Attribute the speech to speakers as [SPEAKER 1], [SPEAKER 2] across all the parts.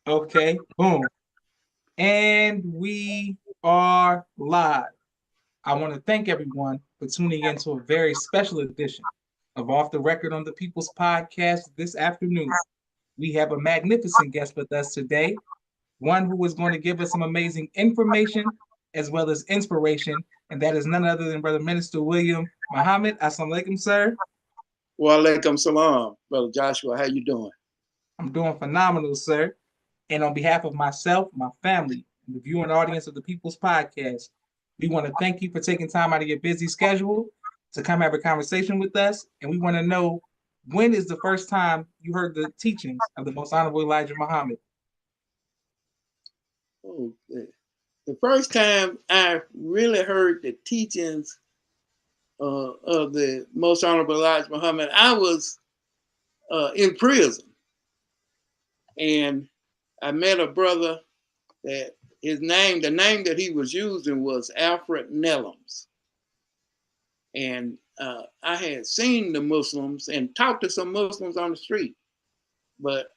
[SPEAKER 1] Okay, boom. And we are live. I want to thank everyone for tuning in to a very special edition of Off the Record on the People's Podcast this afternoon. We have a magnificent guest with us today, one who is going to give us some amazing information as well as inspiration, and that is none other than Brother Minister William Muhammad. Assalamu alaikum, sir.
[SPEAKER 2] Wa alaikum salam, Brother Joshua. How you doing?
[SPEAKER 1] I'm doing phenomenal, sir. And on behalf of myself, my family, and the viewing audience of the People's Podcast, we want to thank you for taking time out of your busy schedule to come have a conversation with us. And we want to know, when is the first time you heard the teachings of the Most Honorable Elijah Muhammad?
[SPEAKER 2] Oh, the first time I really heard the teachings of the Most Honorable Elijah Muhammad, I was in prison. And I met a brother that the name that he was using was Alfred Nellums. And I had seen the Muslims and talked to some Muslims on the street. But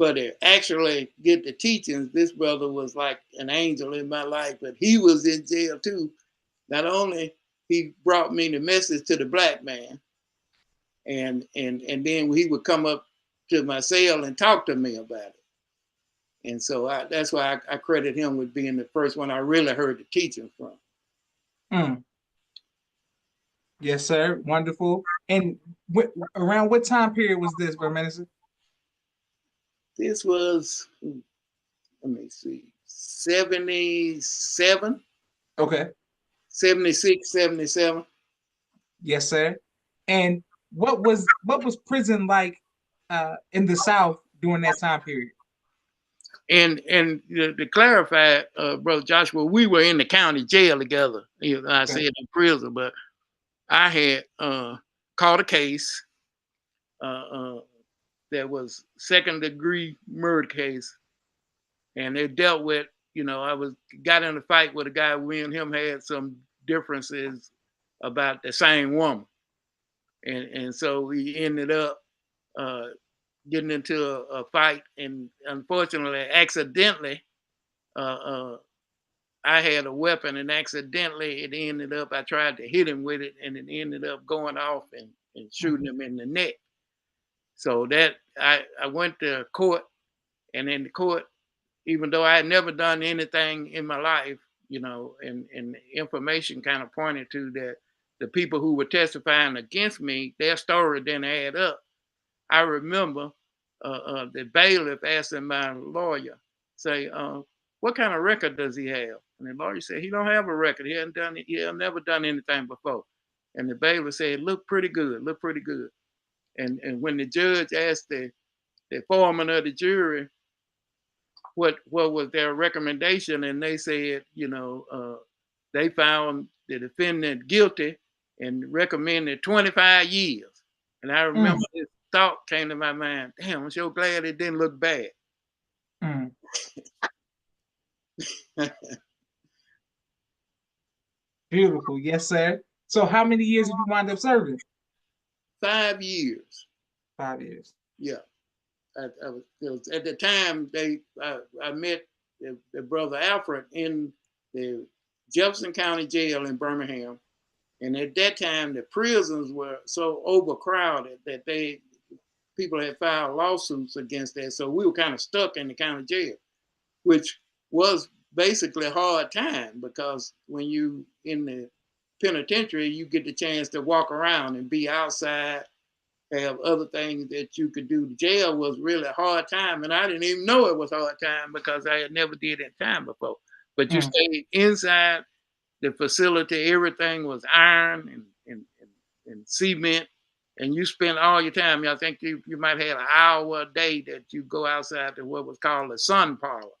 [SPEAKER 2] to actually get the teachings, this brother was like an angel in my life, but he was in jail too. Not only he brought me the message to the black man, and then he would come up to my cell and talk to me about it. And so that's why I credit him with being the first one I really heard the teaching from.
[SPEAKER 1] Mm. Yes, sir. Wonderful. And around what time period was this, Brother Minister?
[SPEAKER 2] This was, let me see, 77.
[SPEAKER 1] Okay.
[SPEAKER 2] 76, 77.
[SPEAKER 1] Yes, sir. And what was prison like in the South during that time period?
[SPEAKER 2] And to clarify, Brother Joshua, we were in the county jail together. You know, I said in prison, but I had caught a case that was second-degree murder case, and it dealt with, I got in a fight with a guy. We and him had some differences about the same woman, and so we ended up getting into a fight, and unfortunately, accidentally, I had a weapon, and accidentally it ended up, I tried to hit him with it, and it ended up going off and shooting him in the neck. So that I went to court, and in the court, even though I had never done anything in my life, and information kind of pointed to that the people who were testifying against me, their story didn't add up. I remember the bailiff asking my lawyer, say, what kind of record does he have? And the lawyer said, he don't have a record. He hasn't done it. He has never done anything before. And the bailiff said, look pretty good, look pretty good. And when the judge asked the foreman of the jury what was their recommendation, and they said, they found the defendant guilty and recommended 25 years. And I remember this thought came to my mind, damn, I'm so glad it didn't look bad.
[SPEAKER 1] Mm. Beautiful. Yes, sir. So how many years did you wind up serving?
[SPEAKER 2] 5 years.
[SPEAKER 1] 5 years.
[SPEAKER 2] Yeah. I was, at the time, I met the brother Alfred in the Jefferson County Jail in Birmingham. And at that time, the prisons were so overcrowded that people had filed lawsuits against that. So we were kind of stuck in the county jail, which was basically a hard time, because when you in the penitentiary, you get the chance to walk around and be outside, have other things that you could do. The jail was really a hard time, and I didn't even know it was a hard time because I had never did that time before. But you stayed inside the facility, everything was iron and cement, and you spent all your time. I think you might have an hour a day that you go outside to what was called a sun parlor.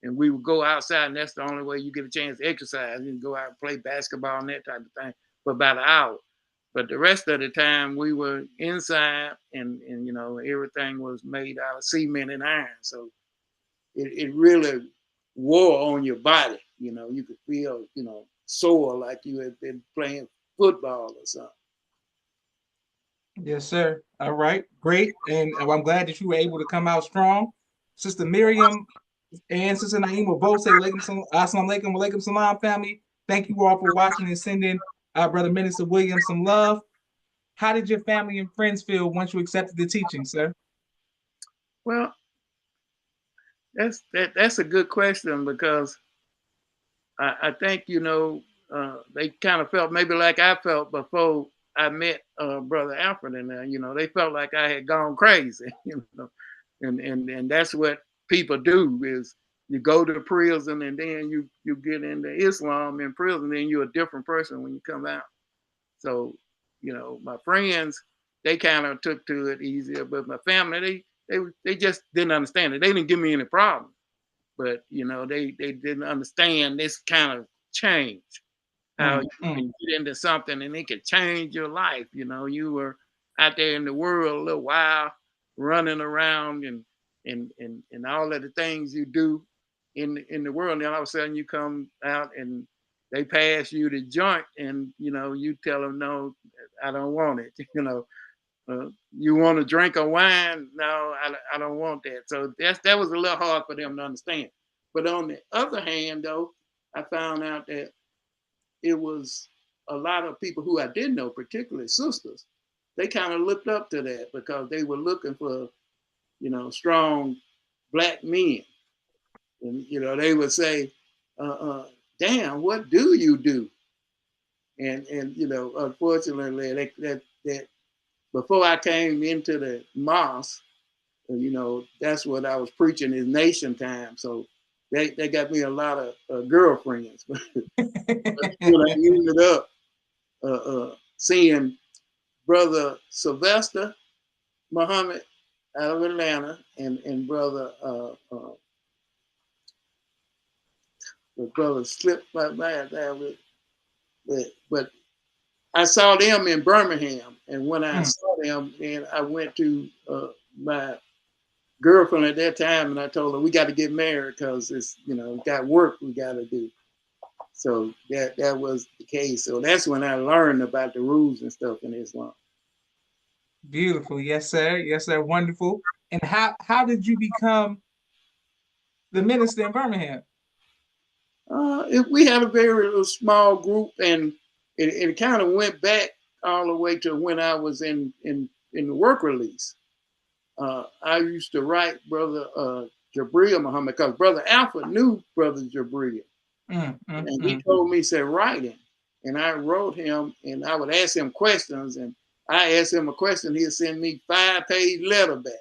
[SPEAKER 2] And we would go outside, and that's the only way you get a chance to exercise. You can go out and play basketball and that type of thing for about an hour. But the rest of the time we were inside, and everything was made out of cement and iron. So it really wore on your body. You could feel, sore, like you had been playing football or something.
[SPEAKER 1] Yes, sir. All right, great. And I'm glad that you were able to come out strong. Sister Miriam and Sister Naima both say Assalamu alaikum, wa alaikum salam, family. Thank you all for watching and sending our brother Minister William some love. How did your family and friends feel once you accepted the teaching, sir?
[SPEAKER 2] Well, that's a good question, because I think, they kind of felt maybe like I felt before I met Brother Alfred, and they felt like I had gone crazy, and that's what people do, is you go to prison and then you get into Islam in prison, then you're a different person when you come out. So, my friends, they kind of took to it easier, but my family, they just didn't understand it. They didn't give me any problem, but they didn't understand this kind of change, how you can get into something and it can change your life. You were out there in the world a little while, running around and all of the things you do in the world, and then all of a sudden you come out and they pass you the joint, and you tell them, no, I don't want it. You want to drink a wine? No, I don't want that. So that was a little hard for them to understand. But on the other hand, though, I found out that it was a lot of people who I didn't know, particularly sisters. They kind of looked up to that, because they were looking for, strong Black men. And, they would say, damn, what do you do? And unfortunately, that before I came into the mosque, that's what I was preaching, is nation time. So they got me a lot of girlfriends. But when I ended up seeing Brother Sylvester Muhammad out of Atlanta, and Brother the brother slipped my mind down with that. But I saw them in Birmingham, and when I saw them, and I went to my girlfriend at that time, and I told her, we got to get married, because it's got work we got to do. So that was the case. So that's when I learned about the rules and stuff in Islam.
[SPEAKER 1] Beautiful, yes, sir. Yes, sir. Wonderful. And how did you become the minister in Birmingham?
[SPEAKER 2] We had a very small group, and it kind of went back all the way to when I was in the work release. I used to write Brother Jabril Muhammad, because Brother Alpha knew Brother Jabril. And he told me, said, write him. And I wrote him, and I would ask him questions, and I asked him a question, he'd send me 5-page letter back.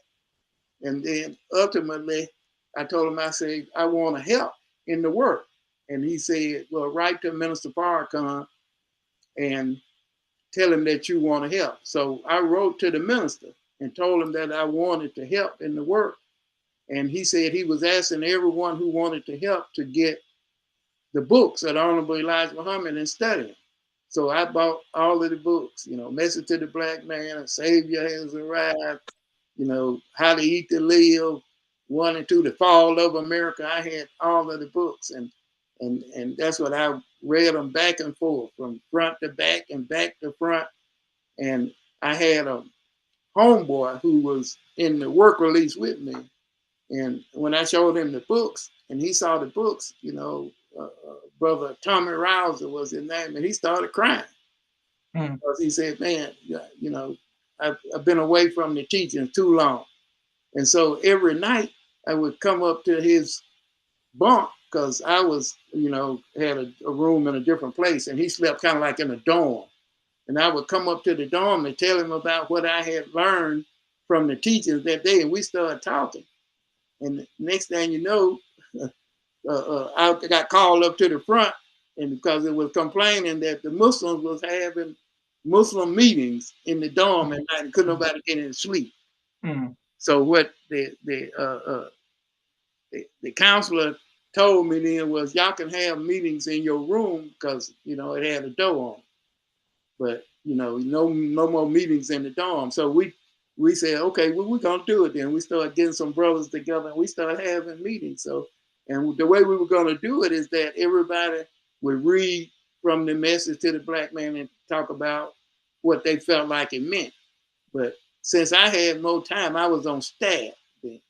[SPEAKER 2] And then ultimately, I told him, I said, I want to help in the work. And he said, well, write to Minister Farrakhan and tell him that you want to help. So I wrote to the minister and told him that I wanted to help in the work. And he said he was asking everyone who wanted to help to get the books of the Honorable Elijah Muhammad and study them. So I bought all of the books, Message to the Black Man, A Savior Has Arrived, How to Eat to Live, 1 and 2, The Fall of America. I had all of the books, and that's what I read them back and forth, from front to back and back to front. And I had a homeboy who was in the work release with me. And when I showed him the books and he saw the books, Brother Tommy Rouser was his name, and he started crying. Because he said, man, I've been away from the teaching too long. And so every night I would come up to his bunk, because I was, had a room in a different place, and he slept kind of like in a dorm. And I would come up to the dorm and tell him about what I had learned from the teachings that day, and we started talking. And the next thing you know, I got called up to the front, and because it was complaining that the Muslims was having Muslim meetings in the dorm at night, and couldn't nobody get in sleep. So what the counselor told me then was, y'all can have meetings in your room, because it had a door on, but no more meetings in the dorm. So we said, okay, well, we're gonna do it then. We started getting some brothers together, and we started having meetings. So, and the way we were gonna do it is that everybody would read from the Message to the Black Man and talk about what they felt like it meant. But since I had more time, I was on staff then.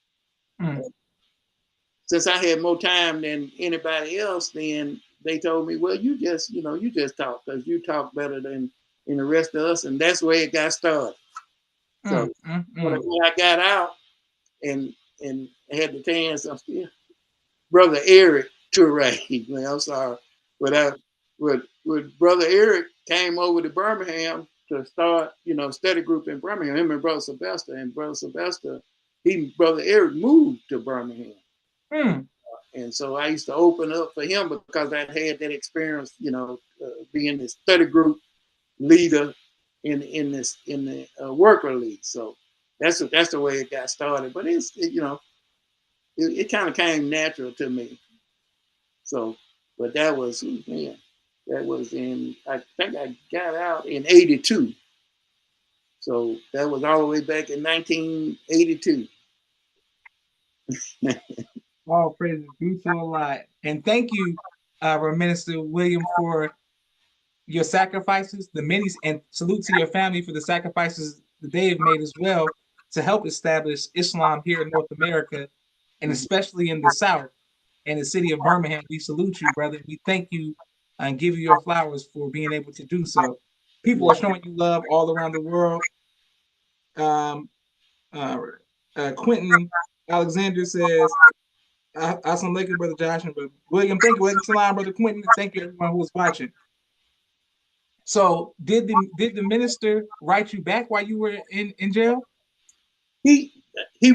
[SPEAKER 2] since I had more time than anybody else, then they told me, well, you just, you just talk because you talk better than the rest of us. And that's where it got started. So when I got out and had the chance, I'm still, Brother Eric Touré, man, I'm sorry. But with Brother Eric came over to Birmingham to start, study group in Birmingham, him and Brother Sylvester. And Brother Sylvester, Brother Eric moved to Birmingham. And so I used to open up for him because I had that experience, being the study group leader in the worker league. So that's the way it got started. But it kind of came natural to me. So, but that was I think I got out in '82. So that was all the way back in 1982.
[SPEAKER 1] All praises due to Allah. And thank you, Minister William, for your sacrifices, the many, and salute to your family for the sacrifices that they have made as well to help establish Islam here in North America, and especially in the South and the city of Birmingham. We salute you, brother. We thank you and give you your flowers for being able to do so. People are showing you love all around the world. Quentin Alexander says, Assalamu alaikum, Brother Josh and Brother William. Thank you. Salam, Brother Quentin. Thank you, everyone who was watching. So, did the minister write you back while you were in jail?
[SPEAKER 2] He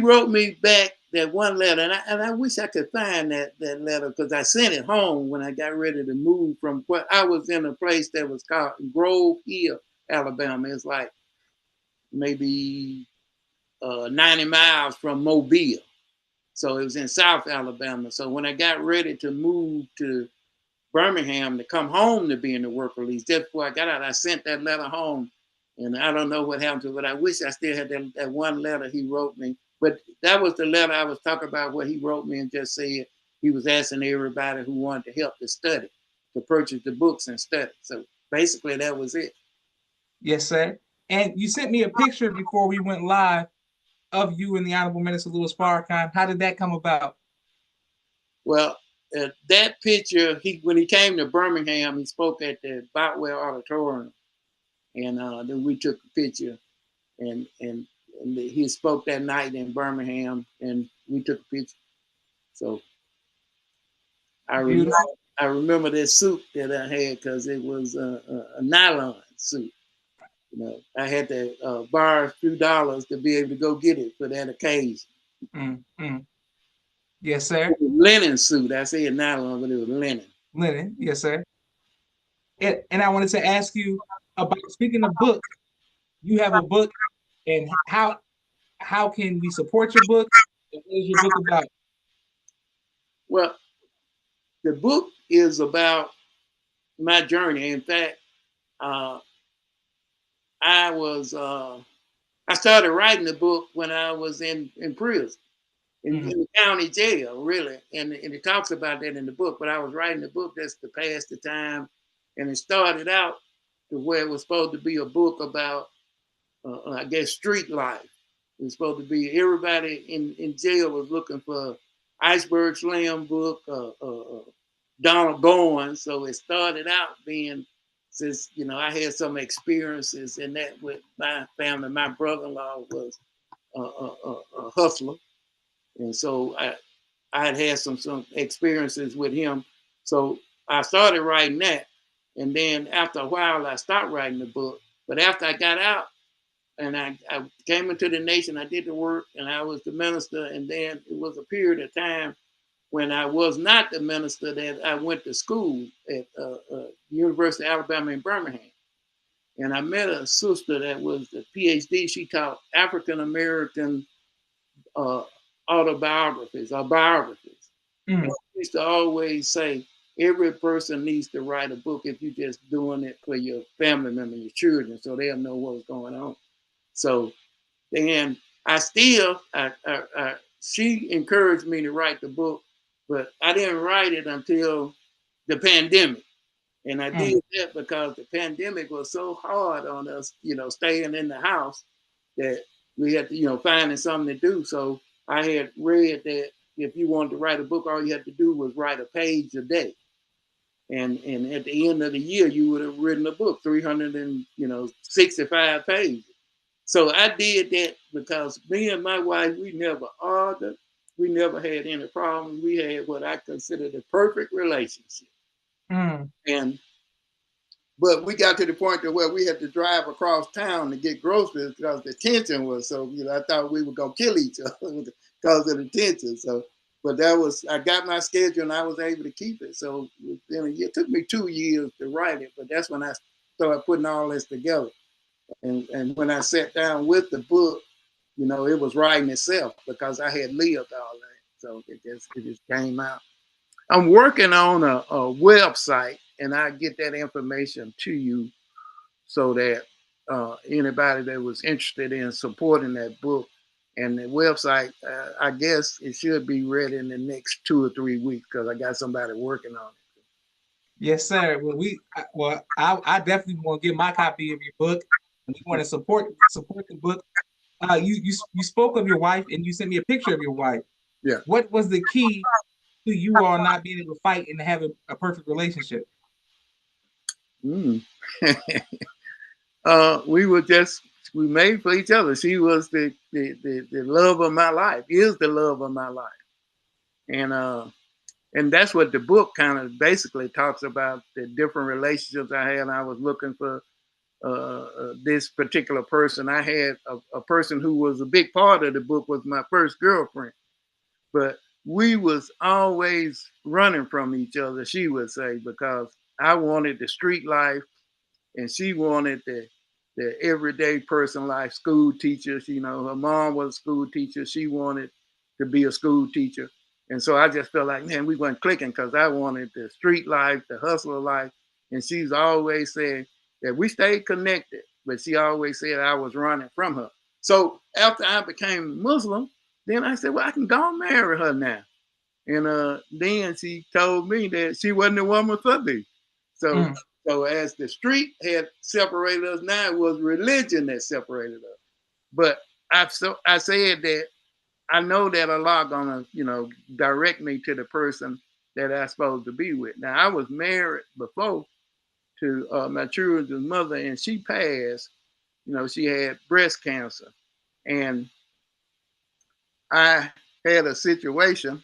[SPEAKER 2] wrote me back that one letter, and I wish I could find that letter because I sent it home when I got ready to move from what I was in a place that was called Grove Hill, Alabama. It's like maybe 90 miles from Mobile. So it was in South Alabama. So when I got ready to move to Birmingham to come home to be in the work release, just before I got out, I sent that letter home. And I don't know what happened to it, but I wish I still had that one letter he wrote me. But that was the letter I was talking about, where he wrote me and just said he was asking everybody who wanted to help to study, to purchase the books and study. So basically that was it.
[SPEAKER 1] Yes, sir. And you sent me a picture before we went live of you and the Honorable Minister Louis Farrakhan. How did that come about?
[SPEAKER 2] Well, that picture, when he came to Birmingham, he spoke at the Boutwell Auditorium. And then we took a picture, and he spoke that night in Birmingham, and we took a picture. So I remember that suit that I had because it was a nylon suit. I had to borrow a few dollars to be able to go get it for that occasion.
[SPEAKER 1] Yes, sir.
[SPEAKER 2] It was linen suit. I said nylon, but it was linen.
[SPEAKER 1] Linen, yes, sir. And I wanted to ask you about, speaking of book, you have a book, and how can we support your book? And what is your book about?
[SPEAKER 2] Well, the book is about my journey. In fact, I started writing the book when I was in prison, in the county jail, really. And it talks about that in the book. But I was writing the book just to pass the time. And it started out to where it was supposed to be a book about, I guess, street life. It was supposed to be, everybody in jail was looking for Iceberg Slim book, Donald Bowen. So it started out being, since I had some experiences in that with my family. My brother-in-law was a hustler, and so I had some experiences with him. So I started writing that, and then after a while I stopped writing the book. But after I got out and I came into the nation, I did the work, and I was the minister. And then it was a period of time when I was not the minister that I went to school at University of Alabama in Birmingham. And I met a sister that was a PhD. She taught African American autobiographies or biographies. And she used to always say, every person needs to write a book if you're just doing it for your family member, your children, so they'll know what's going on. So then she encouraged me to write the book, but I didn't write it until the pandemic. And I did that because the pandemic was so hard on us, staying in the house, that we had to, finding something to do. So I had read that, if you wanted to write a book, all you had to do was write a page a day. And at the end of the year, you would have written a book, 365 pages. So I did that because me and my wife, we never argued. We never had any problems. We had what I consider the perfect relationship.
[SPEAKER 1] Mm.
[SPEAKER 2] But we got to the point to where we had to drive across town to get groceries because the tension was so, I thought we were going to kill each other because of the tension. So, but I got my schedule and I was able to keep it. So within a year, it took me 2 years to write it, but that's when I started putting all this together. And when I sat down with the book, it was writing itself because I had lived all that. So it just came out. I'm working on a website, and I get that information to you so that anybody that was interested in supporting that book and the website, I guess it should be ready in the next 2 or 3 weeks because I got somebody working on it.
[SPEAKER 1] Yes, sir. I definitely want to get my copy of your book, and we want to support the book. You spoke of your wife, and you sent me a picture of your wife.
[SPEAKER 2] Yeah.
[SPEAKER 1] What was the key to you all not being able to fight and having a perfect relationship?
[SPEAKER 2] Mm. We made for each other. She was the love of my life, is the love of my life. And that's what the book kind of basically talks about, the different relationships I had. I was looking for this particular person. I had a person who was a big part of the book was my first girlfriend, but we was always running from each other, she would say, because I wanted the street life and she wanted the everyday person life, school teachers. Her mom was a school teacher. She wanted to be a school teacher. And so I just felt like, man, we weren't clicking because I wanted the street life, the hustler life. And she's always said that we stayed connected, but she always said I was running from her. So after I became Muslim, then I said, well, I can go and marry her now. And then she told me that she wasn't the woman for me. So so as the street had separated us, now it was religion that separated us. But I said that I know that Allah gonna, direct me to the person that I'm supposed to be with. Now I was married before to my children's mother, and she passed. She had breast cancer, and I had a situation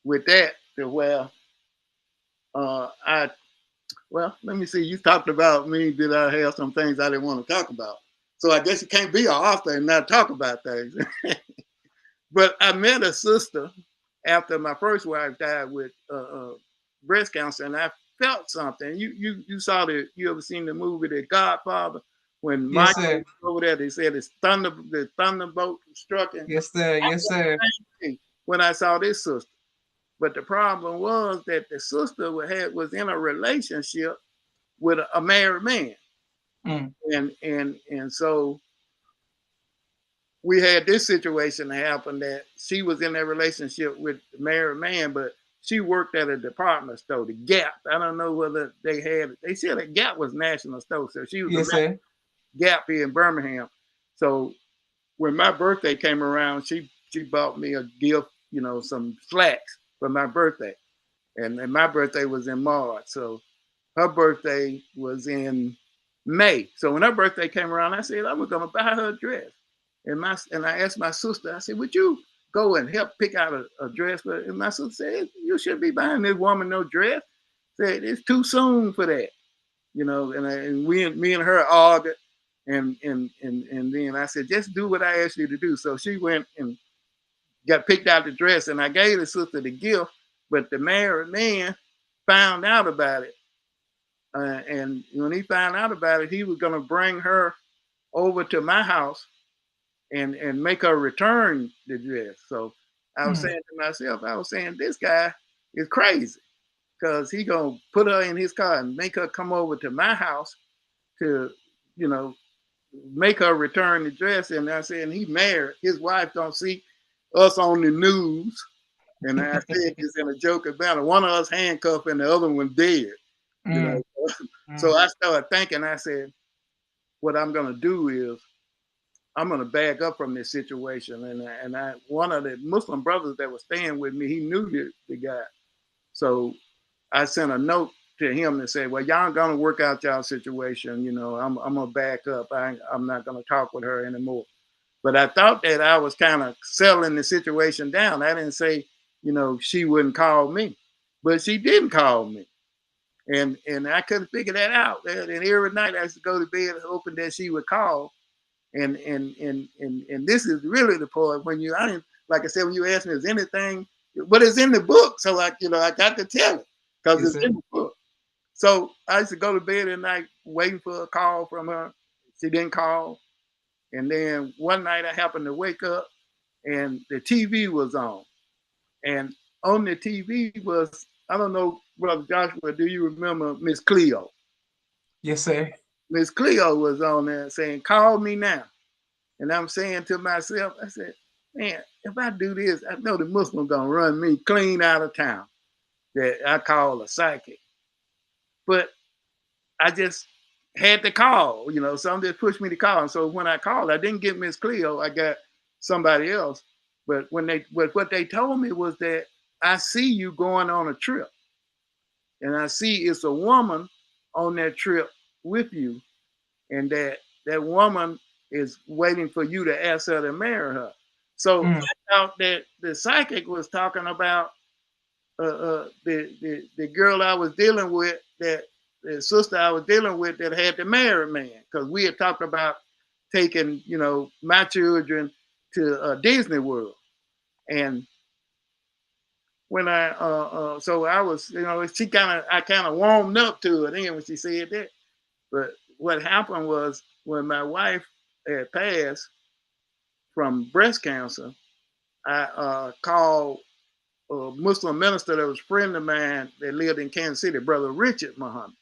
[SPEAKER 2] with that to where let me see. You talked about me. Did I have some things I didn't want to talk about? So I guess you can't be an author and not talk about things. But I met a sister after my first wife died with breast cancer, and I felt something. You ever seen the movie The Godfather? When
[SPEAKER 1] Yes,
[SPEAKER 2] Michael
[SPEAKER 1] sir.
[SPEAKER 2] was over there, they said the thunderbolt struck him.
[SPEAKER 1] Yes, sir. Yes, sir.
[SPEAKER 2] When I saw this sister. But the problem was that the sister was in a relationship with a married man.
[SPEAKER 1] Mm.
[SPEAKER 2] And so we had this situation happen that she was in a relationship with the married man, but she worked at a department store, the Gap. I don't know whether they said that Gap was national store. So she was
[SPEAKER 1] Yes,
[SPEAKER 2] a
[SPEAKER 1] sir.
[SPEAKER 2] Gap here in Birmingham. So when my birthday came around, she bought me a gift, some slacks for my birthday. And my birthday was in March. So her birthday was in May. So when her birthday came around, I said, I was going to buy her a dress. And I asked my sister, I said, would you go and help pick out a dress for her? And my sister said, you shouldn't be buying this woman no dress. Said, it's too soon for that. And me and her argued. And then I said, just do what I asked you to do. So she went and got picked out the dress, and I gave the sister the gift, but the married man found out about it. And when he found out about it, he was going to bring her over to my house and make her return the dress. So I was saying to myself, this guy is crazy because he going to put her in his car and make her come over to my house to, make her return the dress. And I said, and he married. His wife don't see us on the news. And I said this in a joke about it. One of us handcuffed and the other one dead. So I started thinking, I said, what I'm going to do is I'm gonna back up from this situation. And one of the Muslim brothers that was staying with me, he knew the guy. So I sent a note to him that said, well, y'all gonna work out y'all situation. You know, I'm gonna back up. I'm not gonna talk with her anymore. But I thought that I was kind of settling the situation down. I didn't say, you know, she wouldn't call me, but she didn't call me. And I couldn't figure that out. And every night I used to go to bed hoping that she would call. And this is really the point when I didn't, like I said, when you asked me, is anything, but it's in the book. So I got to tell it because
[SPEAKER 1] Yes,
[SPEAKER 2] it's in the book. So I used to go to bed at night waiting for a call from her. She didn't call. And then one night I happened to wake up and the TV was on. And on the TV was, I don't know, Brother Joshua, do you remember Miss Cleo?
[SPEAKER 1] yes, sir.
[SPEAKER 2] Miss Cleo was on there saying, call me now. And I'm saying to myself, I said, man, if I do this, I know the Muslim gonna run me clean out of town that I call a psychic. But I just had to call, you know, something just pushed me to call. And so when I called, I didn't get Miss Cleo, I got somebody else. But what they told me was that I see you going on a trip. And I see it's a woman on that trip with you, and that woman is waiting for you to ask her to marry her. So I thought that the psychic was talking about the girl I was dealing with, that the sister I was dealing with that had the married man, because we had talked about taking, you know, my children to Disney World. And when so I was, you know, I kind of warmed up to it then when she said that. But what happened was when my wife had passed from breast cancer, I called a Muslim minister that was a friend of mine that lived in Kansas City, Brother Richard Muhammad.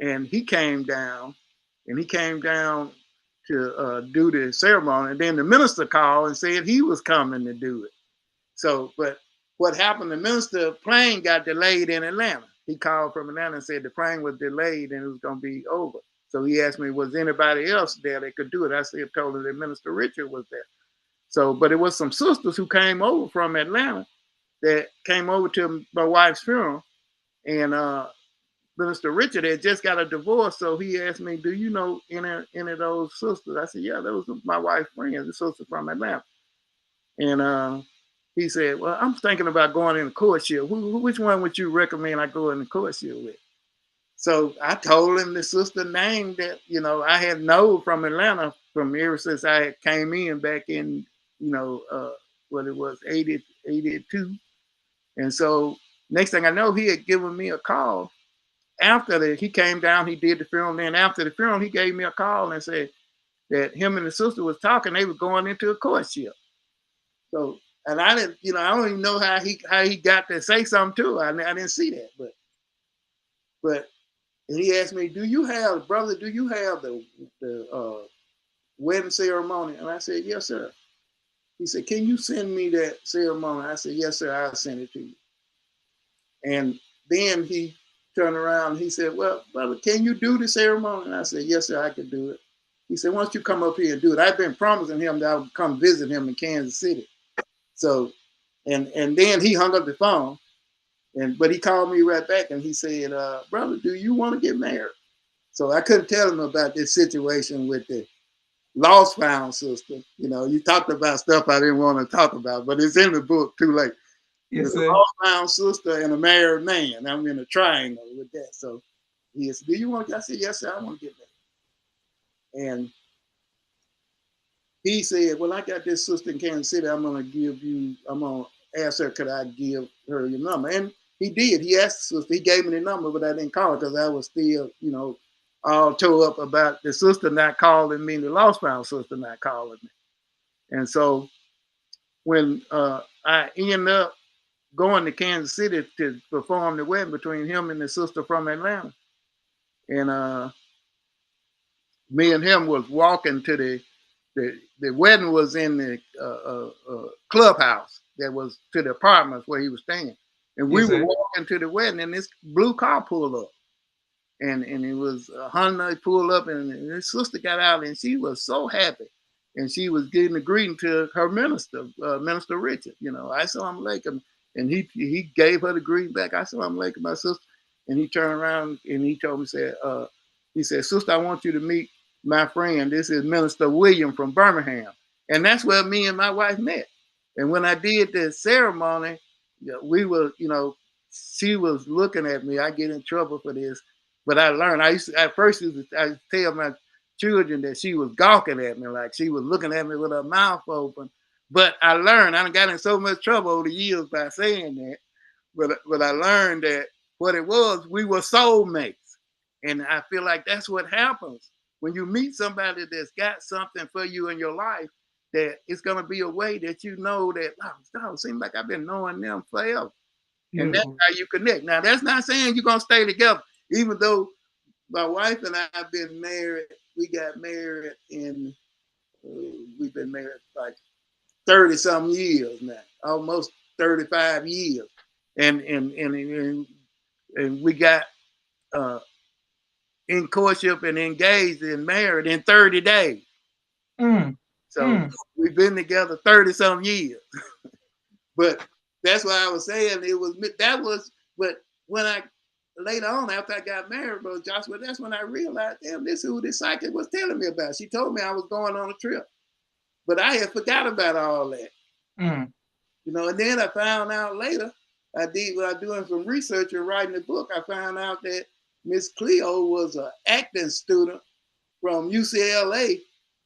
[SPEAKER 2] And he came down, to do the ceremony. And then the minister called and said he was coming to do it. So, but what happened, the minister plane got delayed in Atlanta. He called from Atlanta and said the plane was delayed and it was going to be over. So he asked me, was anybody else there that could do it? I said, told him that Minister Richard was there. So, but it was some sisters who came over from Atlanta that came over to my wife's funeral. And Minister Richard had just got a divorce. So he asked me, do you know any of those sisters? I said, yeah, those are my wife's friends, the sister from Atlanta. And he said, well, I'm thinking about going in a courtship. Which one would you recommend I go in the courtship with? So I told him the sister name that, you know, I had known from Atlanta from ever since I had came in back in, you know, what it was, 82. And so next thing I know, he had given me a call after he came down, he did the funeral. And then after the funeral, he gave me a call and said that him and the sister was talking, they were going into a courtship. So, and I didn't, you know, I don't even know how he got to say something to her. I didn't see that, but he asked me, do you have the wedding ceremony? And I said, yes, sir. He said, can you send me that ceremony? I said, yes, sir, I'll send it to you. And then he turned around and he said, well, brother, can you do the ceremony? And I said, yes, sir, I can do it. He said, why don't you come up here and do it? I've been promising him that I would come visit him in Kansas City. So, and then he hung up the phone, but he called me right back and he said, brother, do you want to get married? So I couldn't tell him about this situation with the lost found sister. You know, you talked about stuff I didn't want to talk about, but it's in the book too late.
[SPEAKER 1] Yes,
[SPEAKER 2] There's a
[SPEAKER 1] sir.
[SPEAKER 2] lost found sister and a married man. I'm in a triangle with that. So he said, do you want to? I said, yes, sir, I want to get married. And he said, well, I got this sister in Kansas City. I'm going to ask her, could I give her your number? And he did. He asked the sister, he gave me the number, but I didn't call her because I was still, you know, all tore up about the sister not calling me, the lost found sister not calling me. And so when I ended up going to Kansas City to perform the wedding between him and the sister from Atlanta, and me and him was walking to the wedding was in the clubhouse that was to the apartments where he was staying. And we
[SPEAKER 1] Yes,
[SPEAKER 2] were
[SPEAKER 1] sir.
[SPEAKER 2] walking to the wedding and this blue car pulled up. And it was a Honda pulled up and his sister got out and she was so happy. and she was getting a greeting to her minister, Minister Richard. You know, Assalamu alaikum, and he gave her the greeting back. Assalamu alaikum, my sister. And he turned around and he told me, he said, sister, I want you to meet my friend. This is Minister William from Birmingham. And that's where me and my wife met. And when I did the ceremony, we were, you know, she was looking at me. I get in trouble for this, but I learned. At first I tell my children that she was gawking at me, like she was looking at me with her mouth open. But I learned. I got in so much trouble over the years by saying that. But I learned that what it was, we were soulmates. And I feel like that's what happens when you meet somebody that's got something for you in your life, that it's going to be a way that you know that, oh, it seems like I've been knowing them forever. And that's
[SPEAKER 1] Beautiful.
[SPEAKER 2] how you connect. Now, that's not saying you're going to stay together. Even though my wife and I have been married, we got married we've been married like 30 some years now, almost 35 years. And we got in courtship and engaged and married in 30 days.
[SPEAKER 1] Mm.
[SPEAKER 2] So we've been together 30 some years. But that's why I was saying but when I later on after I got married, bro, Joshua, that's when I realized, damn, this is who this psychic was telling me about. She told me I was going on a trip, but I had forgot about all that. You know, and then I found out later, when I was doing some research and writing the book, I found out that Miss Cleo was an acting student from UCLA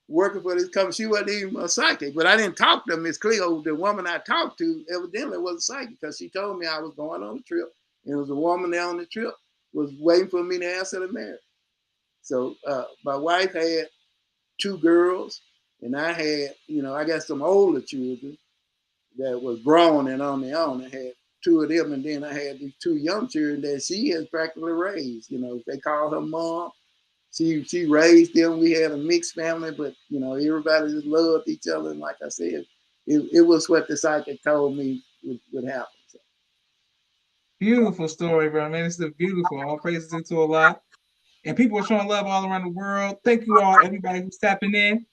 [SPEAKER 2] working for this company. She wasn't even a psychic, but I didn't talk to Miss Cleo. The woman I talked to evidently was a psychic because she told me I was going on a trip. And it was a woman there on the trip was waiting for me to ask her to marry. So my wife had 2 girls, and I had, you know, I got some older children that was grown and on their own. I had 2 of them, and then I had these 2 young children that she has practically raised. You know, they call her mom. She raised them. We had a mixed family, but you know, everybody just loved each other. And like I said, it was what the psychic told me would happen. So.
[SPEAKER 1] Beautiful story, bro. Man, it's beautiful. All praises to Allah. And people are showing love all around the world. Thank you all, everybody who's tapping in.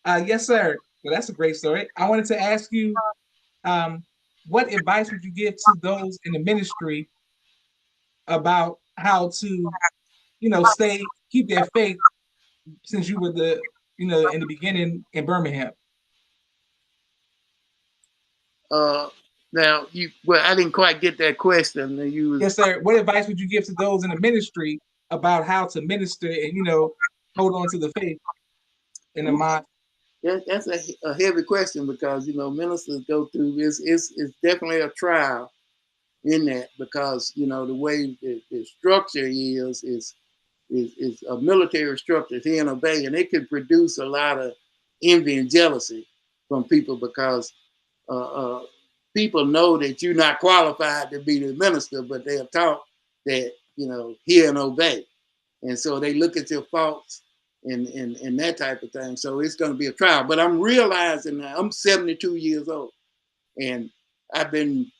[SPEAKER 1] Yes, sir. Well, that's a great story. I wanted to ask you, what advice would you give to those in the ministry about how to, you know, keep their faith since you were in the beginning in Birmingham?
[SPEAKER 2] Now I didn't quite get that question.
[SPEAKER 1] Yes, sir. What advice would you give to those in the ministry about how to minister and, hold on to the faith in the mind?
[SPEAKER 2] That's a heavy question because, you know, ministers go through this. It's definitely a trial in that because, you know, the way the structure is a military structure here in Bay, and it can produce a lot of envy and jealousy from people because people know that you're not qualified to be the minister, but they are taught that, you know, here in Obey. And so they look at your faults and that type of thing. So it's going to be a trial. But I'm realizing now, I'm 72 years old, and I've been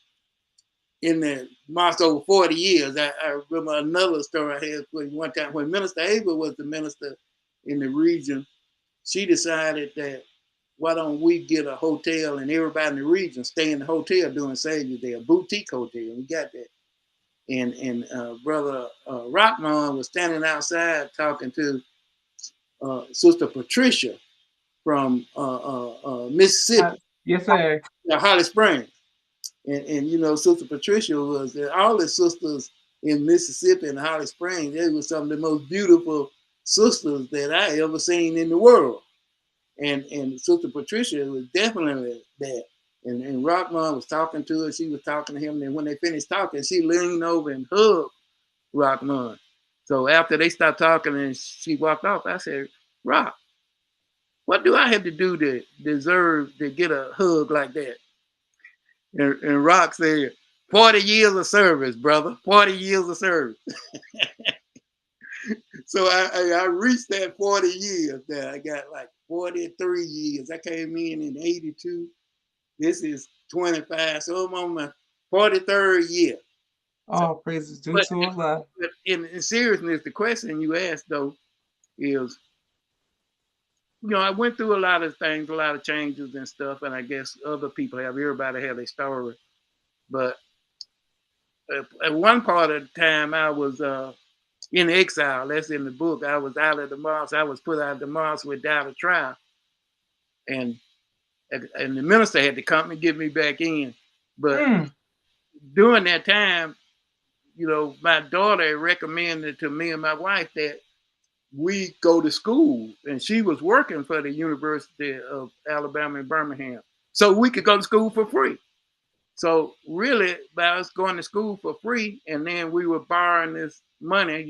[SPEAKER 2] in the mosque over 40 years. I remember another story I had one time when Minister Ava was the minister in the region. She decided that why don't we get a hotel and everybody in the region stay in the hotel during Savior Day, a boutique hotel. We got that. And Brother Rockman was standing outside talking to Sister Patricia from Mississippi.
[SPEAKER 1] Yes, sir.
[SPEAKER 2] Holly Springs. And you know, Sister Patricia was all the sisters in Mississippi and Holly Springs. They were some of the most beautiful sisters that I ever seen in the world. And Sister Patricia was definitely that. And Rockman was talking to her. She was talking to him. And when they finished talking, she leaned over and hugged Rockman. So after they stopped talking and she walked off, I said, Rock, what do I have to do to deserve to get a hug like that? And Rock said, 40 years of service, brother. 40 years of service. So I reached that 40 years now. I got like 43 years. I came in 82. This is 25. So I'm on my 43rd year.
[SPEAKER 1] All praises due to Allah.
[SPEAKER 2] But in seriousness, the question you asked, though, is I went through a lot of things, a lot of changes and stuff, and I guess other people have. Everybody have their story, but at one part of the time, I was in exile. That's in the book. I was out of the mosque. I was put out of the mosque without a trial, and and the minister had to come and get me back in. But
[SPEAKER 1] Mm.
[SPEAKER 2] during that time, my daughter recommended to me and my wife that we go to school, and she was working for the University of Alabama in Birmingham, so we could go to school for free. So really, by us going to school for free, and then we were borrowing this money,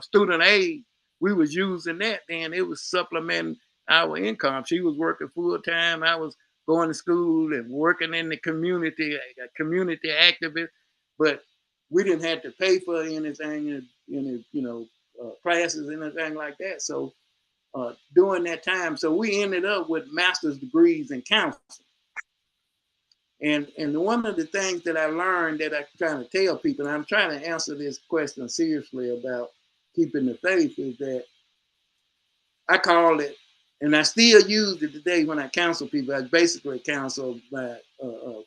[SPEAKER 2] student aid, we was using that. Then it was supplementing our income. She was working full time. I was going to school and working in the community, a community activist, but we didn't have to pay for anything in classes, anything like that. So during that time, so we ended up with master's degrees in counseling. And one of the things that I learned that I trying to tell people, and I'm trying to answer this question seriously about keeping the faith, is that I call it, and I still use it today when I counsel people. I basically counsel my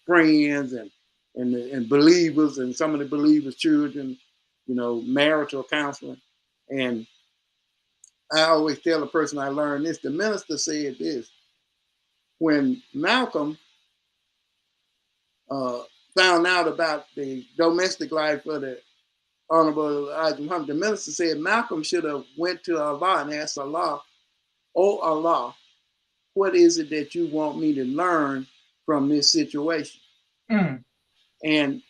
[SPEAKER 2] friends and believers and some of the believers' children, marital counseling. And I always tell the person I learned this. The minister said this: when Malcolm uh, found out about the domestic life of the Honorable Elijah Muhammad, the minister said Malcolm should have went to Allah and asked Allah, "Oh Allah, what is it that you want me to learn from this situation?"
[SPEAKER 1] Mm.
[SPEAKER 2] And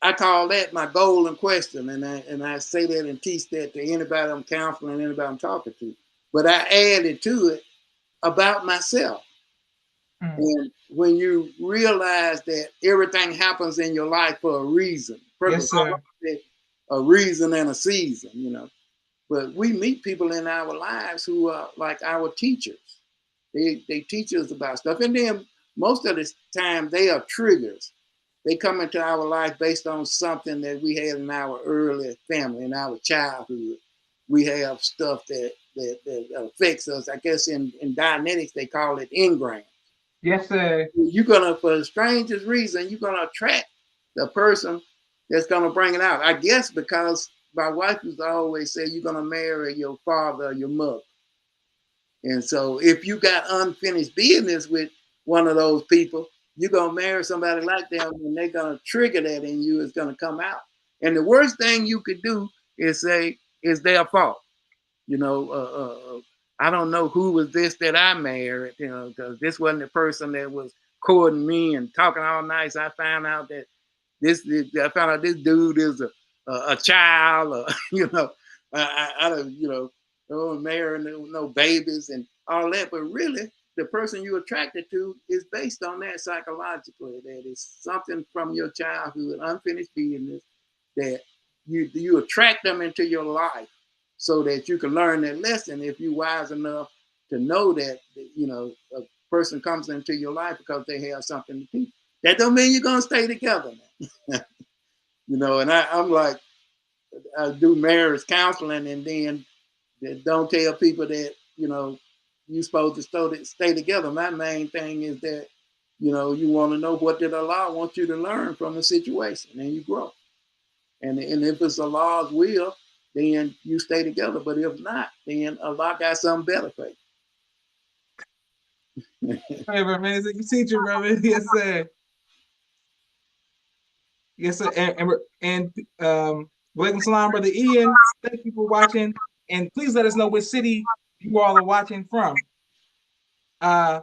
[SPEAKER 2] I call that my golden question, and I say that and teach that to anybody I'm counseling, anybody I'm talking to. But I added to it about myself.
[SPEAKER 1] Mm.
[SPEAKER 2] And when you realize that everything happens in your life for a reason, purpose,
[SPEAKER 1] Yes, sir.
[SPEAKER 2] a reason and a season. But we meet people in our lives who are like our teachers. They teach us about stuff. And then most of the time they are triggers. They come into our life based on something that we had in our early family, in our childhood. We have stuff that affects us. I guess in Dianetics they call it ingrained.
[SPEAKER 1] Yes, sir.
[SPEAKER 2] You're gonna, for the strangest reason, you're gonna attract the person that's gonna bring it out. I guess because my wife used to always say you're gonna marry your father or your mother. And so if you got unfinished business with one of those people, you're gonna marry somebody like them and they're gonna trigger that in you, it's gonna come out. And the worst thing you could do is say it's their fault. You know, I don't know who was this that I married, because this wasn't the person that was courting me and talking all nice. I found out that I found out this dude is a child, or I don't, marry no babies and all that. But really, the person you're attracted to is based on that psychologically. That is something from your childhood, unfinished business, that you attract them into your life so that you can learn that lesson if you're wise enough to know that, a person comes into your life because they have something to teach. That don't mean you're gonna stay together, man. And I'm like, I do marriage counseling, and then don't tell people that you're supposed to stay together. My main thing is that you want to know what did Allah want you to learn from the situation, and you grow. And if it's Allah's will, then you stay together. But if not, then Allah got something better for you.
[SPEAKER 1] Hey, bro, man, you teacher, brother. Yes, sir. Yes, sir. And Walaikum Salam, brother Ian. Thank you for watching, and please let us know which city you all are watching from. Uh,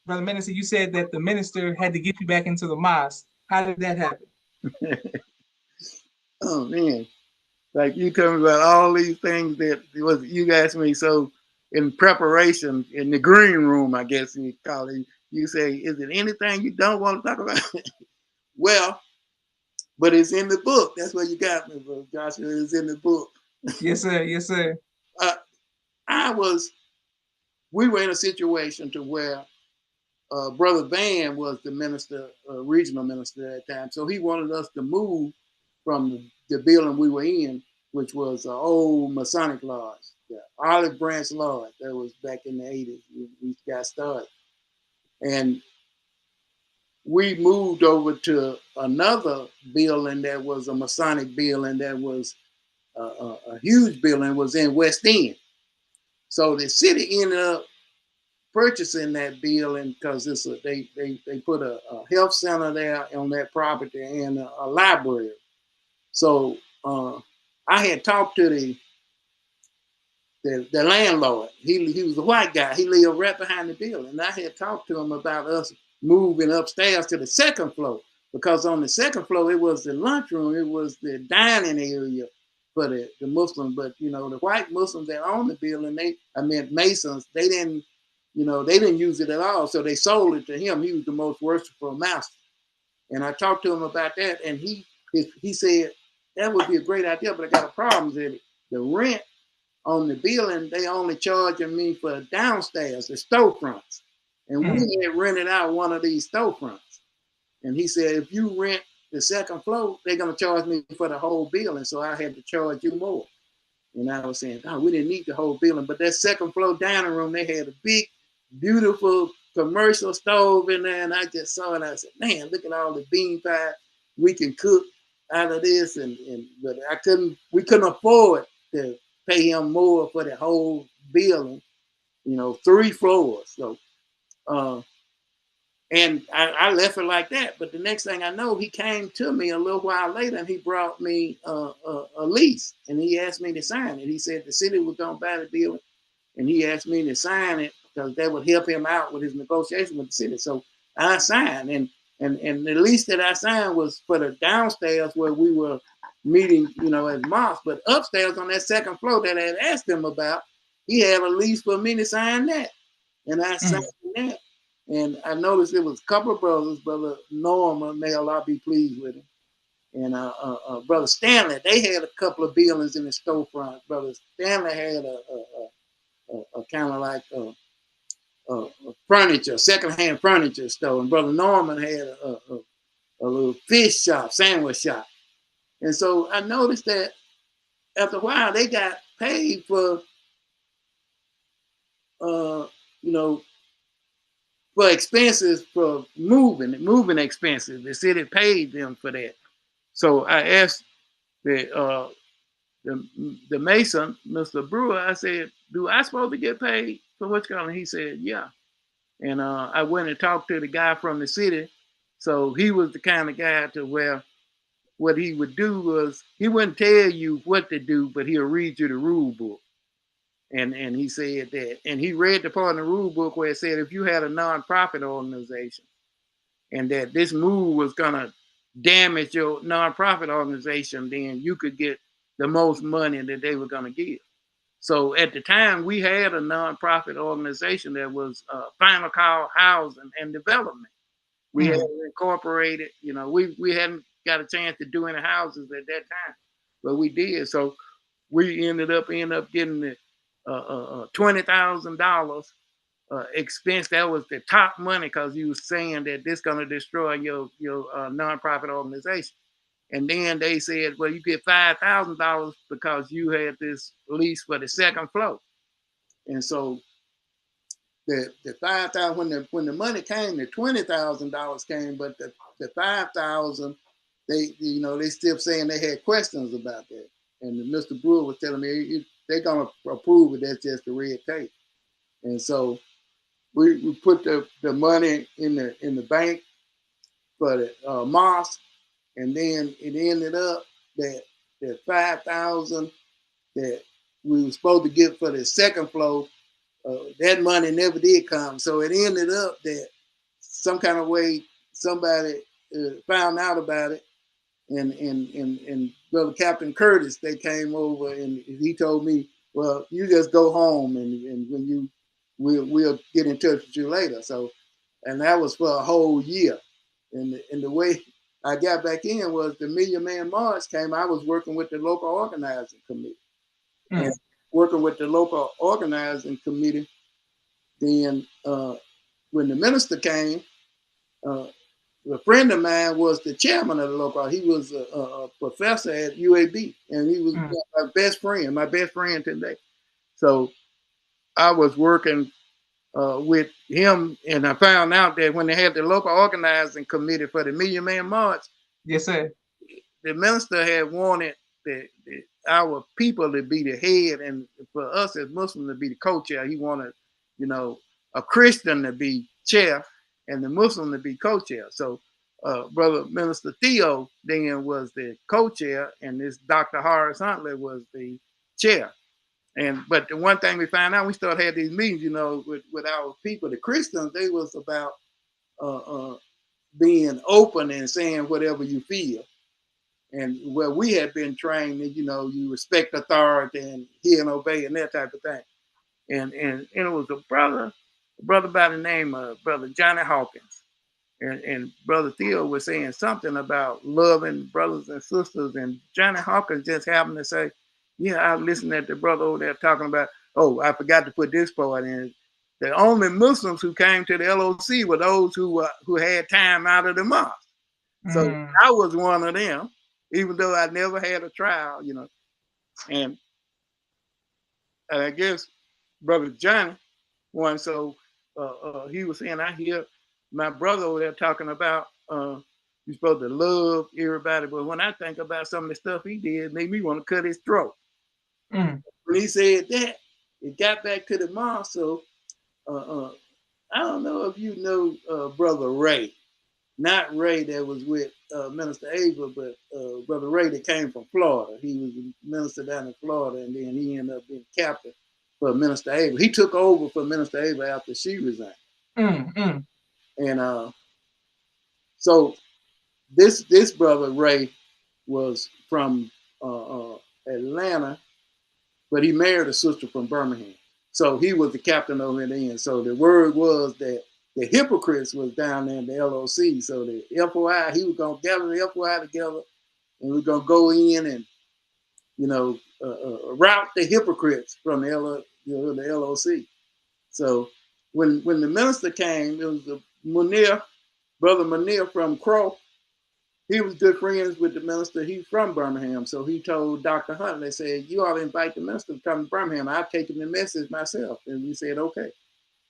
[SPEAKER 1] brother Minister, you said that the minister had to get you back into the mosque. How did that happen?
[SPEAKER 2] Oh man, like you talking about all these things that was you asked me. So in preparation in the green room, I guess you call it, you say, is it anything you don't want to talk about? Well, but it's in the book. That's what you got me, bro. Joshua, it's in the book.
[SPEAKER 1] Yes, sir. Yes, sir.
[SPEAKER 2] Uh, we were in a situation to where Brother Van was the minister, regional minister at that time. So he wanted us to move from the building we were in, which was an old Masonic lodge. the Olive Branch Lodge. That was back in the 80s. We got started. And we moved over to another building that was a Masonic building that was a huge building, was in West End. So the city ended up purchasing that building because they put a health center there on that property and a library. So I had talked to the landlord. He was a white guy. He lived right behind the building. And I had talked to him about us moving upstairs to the second floor, because on the second floor it was the lunchroom, it was the dining area for the Muslims. But you know, the white Muslims that owned the building, Masons, they didn't use it at all. So they sold it to him. He was the most worshipful master. And I talked to him about that, and he said that would be a great idea, but I got a problem with it. The rent on the building, they only charging me for downstairs, the storefronts. And we had rented out one of these storefronts. And he said, if you rent the second floor, they're going to charge me for the whole building. So I had to charge you more. And I was saying, oh, we didn't need the whole building. But that second floor dining room, they had a big, beautiful commercial stove in there. And I just saw it. I said, man, look at all the bean pie we can cook out of this. But we couldn't afford to pay him more for the whole building, 3 floors. So, and I left it like that. But the next thing I know, he came to me a little while later and he brought me a lease, and he asked me to sign it. He said the city was going to buy the building, and he asked me to sign it because that would help him out with his negotiation with the city. So I signed, and the lease that I signed was for the downstairs where we were meeting, as Mosque. But upstairs on that second floor that I had asked him about, he had a lease for me to sign that, and I signed that. And I noticed it was a couple of brothers, Brother Norman, may Allah be pleased with him, and Brother Stanley. They had a couple of buildings in the storefront. Brother Stanley had a kind of like a furniture, secondhand furniture store, and Brother Norman had a little fish shop, sandwich shop. And so I noticed that after a while they got paid for, for expenses for moving expenses. The city paid them for that. So I asked the Mason, Mr. Brewer, I said, do I supposed to get paid for what's going on? He said, yeah. And I went and talked to the guy from the city. So he was the kind of guy to where what he would do was he wouldn't tell you what to do, but he'll read you the rule book. And he said that, and he read the part in the rule book where it said if you had a nonprofit organization and that this move was gonna damage your nonprofit organization, then you could get the most money that they were gonna give. So at the time, we had a nonprofit organization that was Final Call Housing and Development. We had incorporated, we hadn't got a chance to do any houses at that time, but we did. So we ended up getting the $20,000 expense. That was the top money because you were saying that this going to destroy your nonprofit organization. And then they said, well, you get $5,000 because you had this lease for the second floor. And so the 5,000, when the money came, the $20,000 came, but the 5,000, they still saying they had questions about that. And Mr. Brewer was telling me they're gonna approve it. That's just the red tape. And so we put the money in the bank for the mosque, and then it ended up that 5,000 that we were supposed to get for the second floor, that money never did come. So it ended up that some kind of way somebody found out about it, and Brother Captain Curtis, they came over and he told me, well, you just go home and when we'll get in touch with you later. So, and that was for a whole year. And the way I got back in was the Million Man March came. I was working with the local organizing committee. And working with the local organizing committee, then when the minister came, a friend of mine was the chairman of the local. He was a professor at UAB, and he was my best friend today. So I was working with him, and I found out that when they had the local organizing committee for the Million Man March,
[SPEAKER 1] Yes, sir.
[SPEAKER 2] the minister had wanted our people to be the head, and for us as Muslims to be the co-chair. He wanted, you know, a Christian to be chair and the Muslim to be co-chair. So, Brother Minister Theo then was the co-chair, and this Dr. Horace Huntley was the chair. And but the one thing we found out, we started having these meetings, you know, with our people, the Christians. They was about uh, uh, being open and saying whatever you feel. And where we had been trained, you know, you respect authority and hear and obey and that type of thing. And it was a brother by the name of Brother Johnny Hawkins. And Brother Theo was saying something about loving brothers and sisters. And Johnny Hawkins just happened to say, yeah, I listened at the brother over there talking about, oh, I forgot to put this part in. The only Muslims who came to the LOC were those who had time out of the mosque. So
[SPEAKER 1] Mm.
[SPEAKER 2] I was one of them, even though I never had a trial, you know. And I guess Brother Johnny one, so he was saying, I hear my brother over there talking about you're supposed to love everybody, but when I think about some of the stuff he did, it made me want to cut his throat.
[SPEAKER 1] Mm.
[SPEAKER 2] When he said that, it got back to the mosque. So uh, uh, I don't know if you know Brother Ray. Not Ray that was with Minister Ava, but Brother Ray that came from Florida. He was a minister down in Florida, and then he ended up being captain for Minister Ava. He took over for Minister Ava after she resigned.
[SPEAKER 1] Mm. Mm.
[SPEAKER 2] And so this brother Ray was from Atlanta, but he married a sister from Birmingham. So he was the captain over there. So the word was that the hypocrites was down there in the LOC. So the FOI, he was gonna gather the FOI together, and we're gonna go in and route the hypocrites from the LOC. So when the minister came, it was brother Munir from Crow. He was good friends with the minister. He's from Birmingham. So he told Dr. Huntley, said, you ought to invite the minister to come to Birmingham. I've taken the message myself. And we said, okay.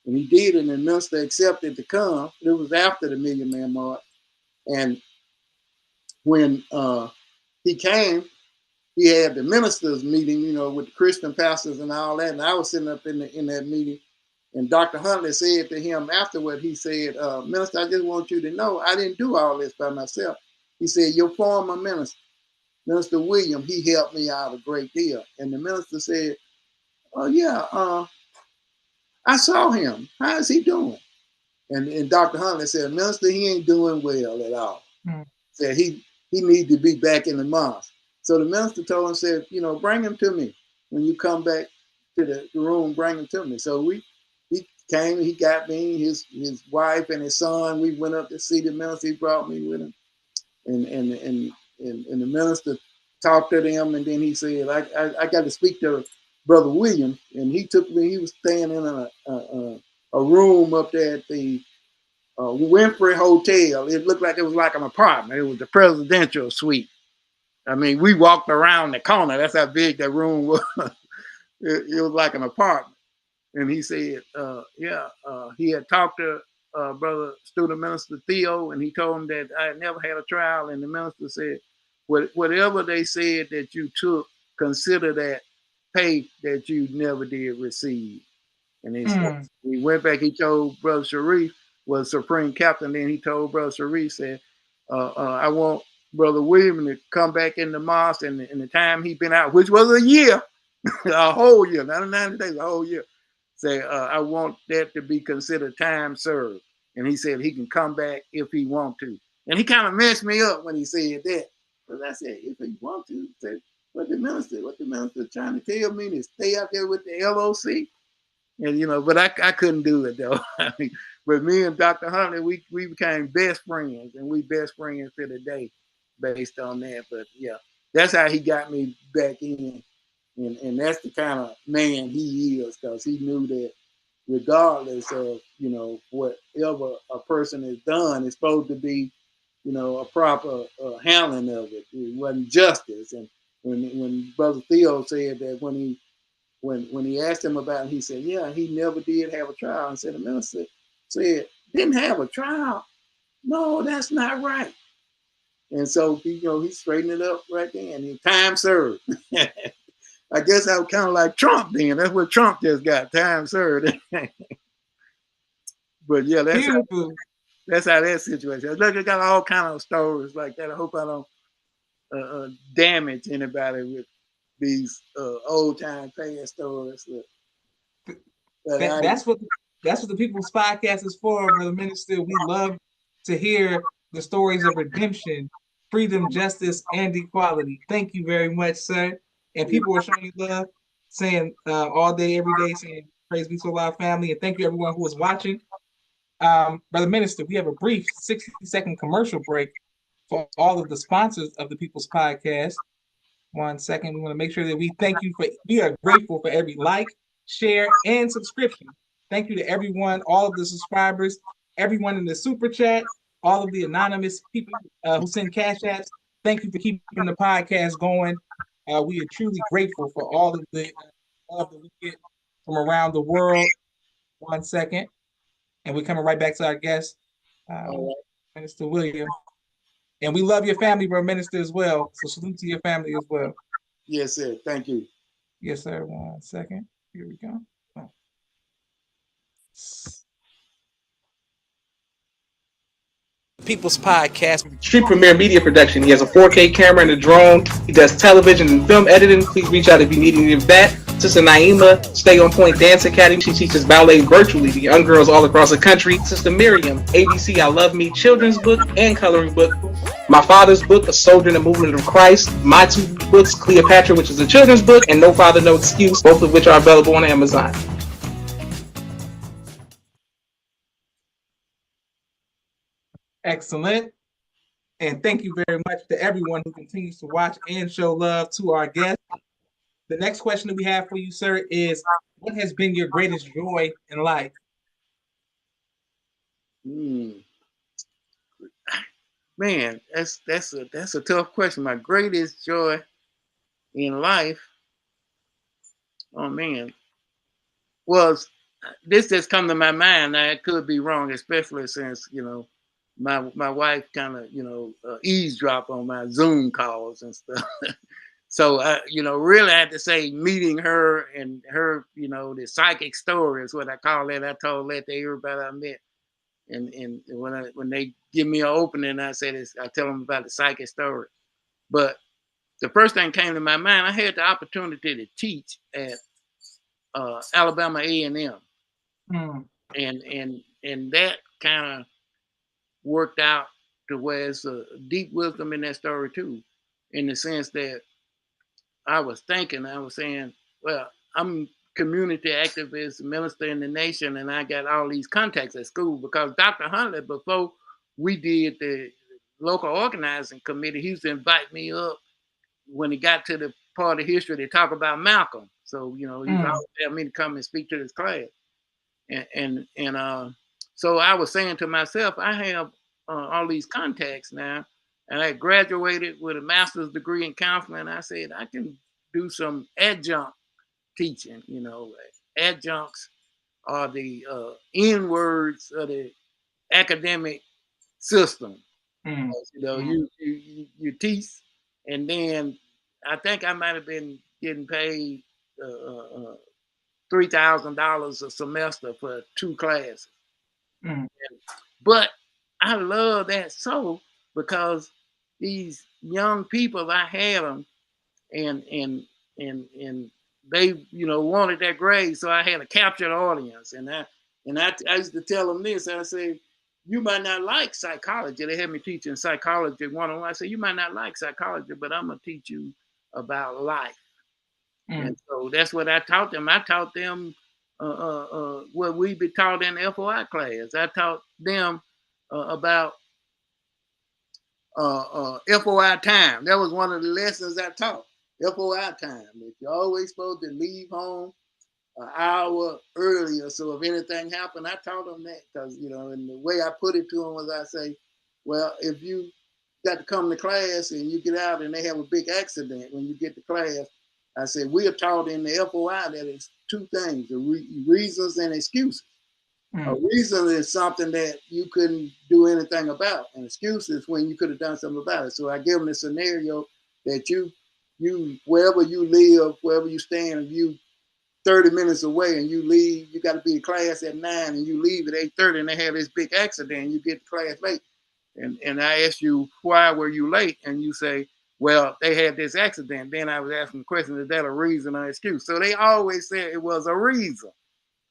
[SPEAKER 2] And he did, and the minister accepted to come. It was after the Million Man March. And when he came, he had the ministers meeting, you know, with the Christian pastors and all that. And I was sitting up in that meeting. And Dr. Huntley said to him afterward, he said, Minister, I just want you to know I didn't do all this by myself. He said, your former minister, Minister William, he helped me out a great deal. And the minister said, oh, yeah, I saw him. How is he doing? And Dr. Huntley said, Minister, he ain't doing well at all.
[SPEAKER 1] Mm.
[SPEAKER 2] Said he needs to be back in the mosque. So the minister told him, said, you know, bring him to me. When you come back to the room, bring him to me. So he came, he got me, his wife and his son. We went up to see the minister. He brought me with him. And the minister talked to them, and then he said, I got to speak to Brother William. And he took me, he was staying in a room up there at the Winfrey Hotel. It looked like it was like an apartment. It was the presidential suite. I mean, we walked around the corner. That's how big that room was. It was like an apartment. And he said, he had talked to Brother Student Minister Theo, and he told him that I had never had a trial. And the minister said, whatever they said that you took, consider that pay that you never did receive. And
[SPEAKER 1] Mm.
[SPEAKER 2] he went back, he told Brother Sharif, was Supreme Captain, then he told Brother Sharif, said, I want Brother William to come back in the mosque, and the time he been out, which was a year, a whole year, not 90 days, a whole year. Say, I want that to be considered time served. And he said he can come back if he want to. And he kind of messed me up when he said that. But I said, if he want to, say, what the minister trying to tell me to stay out there with the LOC? And but I couldn't do it though. I mean, but me and Dr. Huntley, we became best friends, and we best friends to the day based on that. But yeah, that's how he got me back in. And that's the kind of man he is, because he knew that regardless of, whatever a person has done, it's supposed to be, a proper handling of it. It wasn't justice. And when Brother Theo said that when he when he asked him about it, he said, yeah, he never did have a trial. And said, the minister said, didn't have a trial. No, that's not right. And so he straightened it up right there, and he time served. I guess I was kind of like Trump then. That's what Trump just got, time served. But yeah,
[SPEAKER 1] Beautiful.
[SPEAKER 2] that's how that situation is. Look, I got all kind of stories like that. I hope I don't damage anybody with these old time past stories.
[SPEAKER 1] That's what the People's Podcast is for, Brother Minister. We love to hear the stories of redemption, freedom, justice, and equality. Thank you very much, sir. And people are showing you love, saying all day, every day, saying praise be to Allah family. And thank you everyone who was watching. Brother Minister, we have a brief 60-second commercial break for all of the sponsors of the People's Podcast. 1 second. We want to make sure that we are grateful for every like, share, and subscription. Thank you to everyone, all of the subscribers, everyone in the super chat, all of the anonymous people who send cash apps. Thank you for keeping the podcast going. We are truly grateful for all of the love that we get from around the world. 1 second. And we're coming right back to our guest, Minister William. And we love your family, bro, Minister, as well. So salute to your family as well.
[SPEAKER 2] Yes, sir. Thank you.
[SPEAKER 1] Yes, sir. 1 second. Here we go. Oh. People's Podcast. Street Premier Media Production. He has a 4K camera and a drone. He does television and film editing. Please reach out if you need any of that. Sister Naima, Stay On Point Dance Academy. She teaches ballet virtually to young girls all across the country. Sister Miriam, ABC I Love Me children's book and coloring book. My father's book, A Soldier in the Movement of Christ. My two books, Cleopatra, which is a children's book, and No Father, No Excuse, both of which are available on Amazon. Excellent. And thank you very much to everyone who continues to watch and show love to our guests. The next question that we have for you, sir, is what has been your greatest joy in life?
[SPEAKER 2] Man, that's a tough question. My greatest joy in life, oh man, was this just come to my mind. Now it could be wrong, especially since my wife kind of eavesdrop on my Zoom calls and stuff. So really I had to say meeting her and her, the psychic story is what I call it. I told that to everybody I met. And when they give me an opening, I tell them about the psychic story. But the first thing came to my mind, I had the opportunity to teach at Alabama A&M. And that kind of worked out to where it's a deep wisdom in that story too, in the sense that I was saying, well, I'm community activist, minister in the nation, and I got all these contacts at school because Dr. Huntley, before we did the local organizing committee, he used to invite me up when he got to the part of history to talk about Malcolm. So, he always had me to come and speak to this class. And so I was saying to myself, I have all these contacts now, and I graduated with a master's degree in counseling. And I said, I can do some adjunct teaching. Adjuncts are the N words of the academic system. You teach, and then I think I might have been getting paid $3,000 a semester for 2 classes. But I love that so because these young people, I had them, and they wanted that grade, so I had a captured audience, and I used to tell them this. I say, you might not like psychology. They had me teaching psychology one-on-one. I said, you might not like psychology, but I'm gonna teach you about life. And so that's what I taught them. I taught them what we be taught in the FOI class. I taught them about FOI time. That was one of the lessons I taught. FOI time. That you're always supposed to leave home an hour earlier. So if anything happened, I taught them that because, and the way I put it to them was I say, well, if you got to come to class and you get out and they have a big accident when you get to class, I said, we are taught in the FOI that it's two things, reasons and excuses. A reason is something that you couldn't do anything about. An excuse is when you could have done something about it. So I give them the scenario that you wherever you live, wherever you stand, if you 30 minutes away and you leave, you got to be in class at 9 and you leave at 8:30 and they have this big accident and you get to class late. And I ask you, why were you late? And you say, well, they had this accident. Then I was asking the question, is that a reason or excuse? So they always said it was a reason.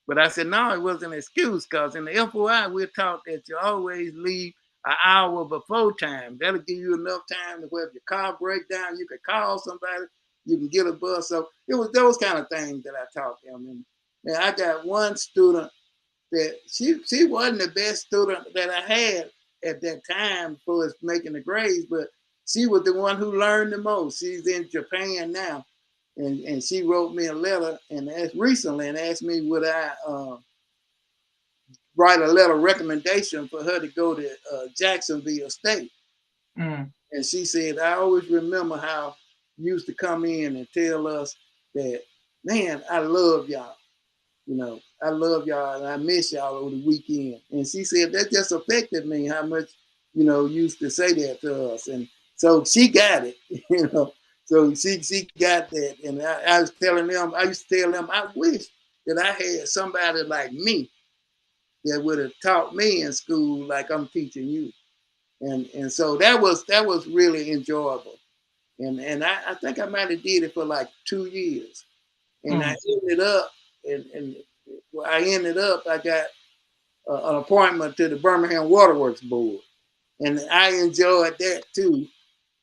[SPEAKER 2] But I said, no, it wasn't an excuse because in the FOI, we're taught that you always leave an hour before time. That'll give you enough time to where if your car breaks down, you can call somebody, you can get a bus. So it was those kind of things that I taught them. And I got one student that she wasn't the best student that I had at that time for us making the grades, but she was the one who learned the most. She's in Japan now. And she wrote me a letter and asked recently and asked me would I write a letter recommendation for her to go to Jacksonville State. And she said, I always remember how you used to come in and tell us that, man, I love y'all. You know, I love y'all and I miss y'all over the weekend. And she said that just affected me how much, you know, used to say that to us. And so she got it, you know. So she got that. And I was telling them, I used to tell them, I wish that I had somebody like me that would have taught me in school like I'm teaching you. And so that was really enjoyable. And I think I might have did it for like 2 years. And I ended up, and where I ended up, I got an appointment to the Birmingham Waterworks Board. And I enjoyed that too,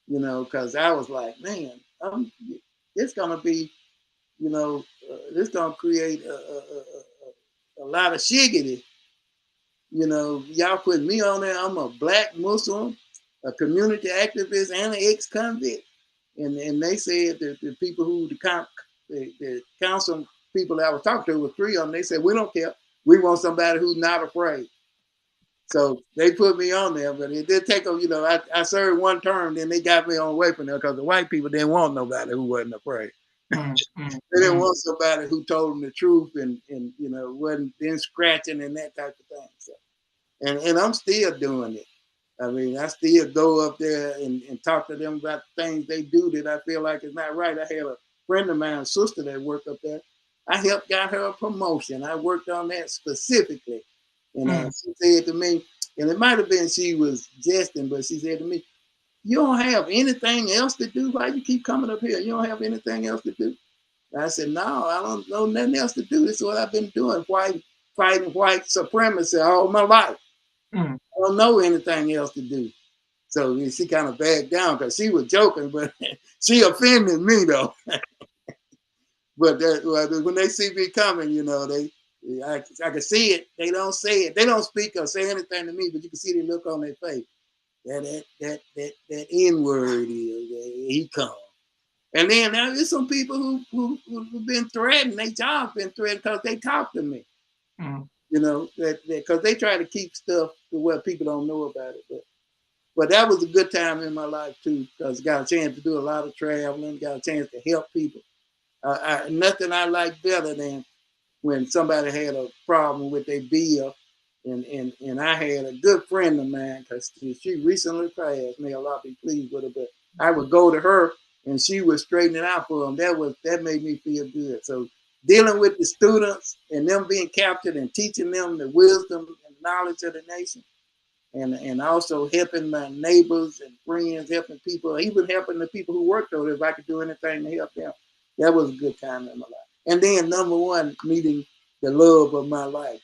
[SPEAKER 2] you know, because I was like, man, it's going to be, you know, this going to create a lot of shiggity. You know, y'all put me on there. I'm a black Muslim, a community activist, and an ex-convict. And they said that the people who, the council people that I was talking to, were three of them, they said, we don't care. We want somebody who's not afraid. So they put me on there, but it did take them, you know, I served one term, then they got me on away from there because the white people didn't want nobody who wasn't afraid. They didn't want somebody who told them the truth and you know, wasn't then scratching and that type of thing. So, and I'm still doing it. I mean, I still go up there and talk to them about the things they do that I feel like is not right. I had a friend of mine, a sister that worked up there. I helped got her a promotion. I worked on that specifically. And she said to me, and it might have been she was jesting, but she said to me, you don't have anything else to do? Why you keep coming up here? You don't have anything else to do? And I said, no, I don't know nothing else to do. This is what I've been doing, fighting white supremacy all my life. I don't know anything else to do. So she kind of backed down because she was joking, but she offended me though. But when they see me coming, you know, I can see it. They don't say it. They don't speak or say anything to me, but you can see the look on their face. That N word is he come. And then now there's some people who've been threatened. Their job been threatened because they talk to me. You know, because they try to keep stuff to where people don't know about it. But that was a good time in my life too, because I got a chance to do a lot of traveling, got a chance to help people. Nothing I like better than when somebody had a problem with their bill, and I had a good friend of mine because she recently passed. May Allah be pleased with her, but I would go to her and she would straighten it out for them. That made me feel good. So dealing with the students and them being captured and teaching them the wisdom and knowledge of the nation, and also helping my neighbors and friends, helping people, even helping the people who worked over there, if I could do anything to help them. That was a good time in my life. And then number one, meeting the love of my life.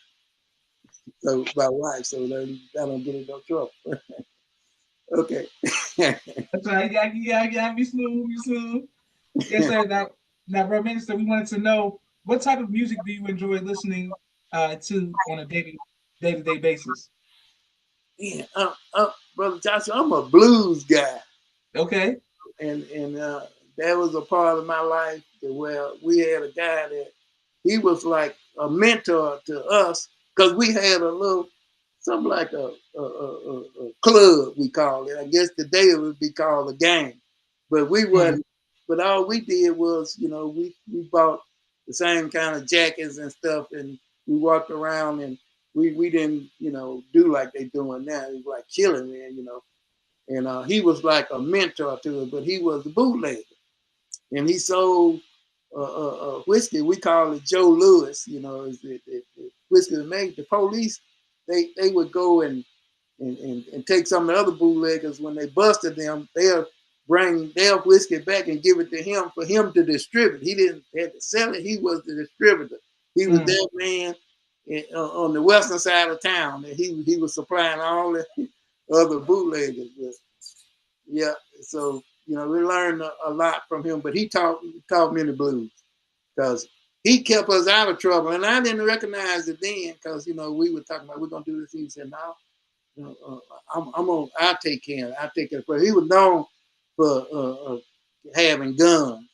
[SPEAKER 2] So my wife, so that I don't get in no trouble. Okay.
[SPEAKER 1] That's right. Yeah, be smooth, be smooth. Yes, sir. Now, Bro Minister, we wanted to know what type of music do you enjoy listening to on a day-to-day basis?
[SPEAKER 2] Yeah, Brother Joshua, I'm a blues guy.
[SPEAKER 1] Okay.
[SPEAKER 2] And that was a part of my life where we had a guy that he was like a mentor to us because we had a little, something like a club, we call it. I guess today it would be called a gang. But we wasn't but all we did was, you know, we bought the same kind of jackets and stuff, and we walked around, and we didn't, you know, do like they doing now. It was like killing, man, you know. And he was like a mentor to us, but he was a bootlegger, and he sold whiskey. We call it Joe Louis. You know, the whiskey made. The police, they would go and take some of the other bootleggers when they busted them. They'll bring their whiskey back and give it to him for him to distribute. He didn't have to sell it. He was the distributor. He was their man on the western side of town. And he was supplying all the other bootleggers. But yeah, so you know we learned a lot from him. But he taught me the blues because he kept us out of trouble, and I didn't recognize it then because you know we were talking about we're gonna do this. He said, "No, I'll take care of it. I'll take care of it." He was known for having guns,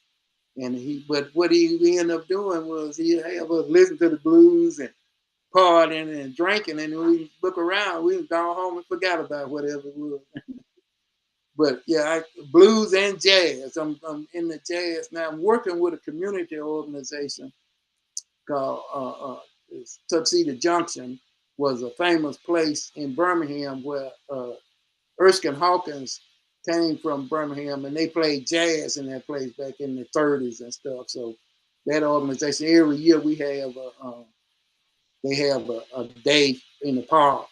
[SPEAKER 2] but what he ended up doing was he have us listen to the blues and partying and drinking, and when we look around, we was gone home and forgot about whatever it was. But yeah, blues and jazz. I'm in the jazz now. I'm working with a community organization called Tuxedo Junction. Was a famous place in Birmingham where Erskine Hawkins came from Birmingham, and they played jazz in that place back in the 30s and stuff. So that organization, every year we have they have a day in the park,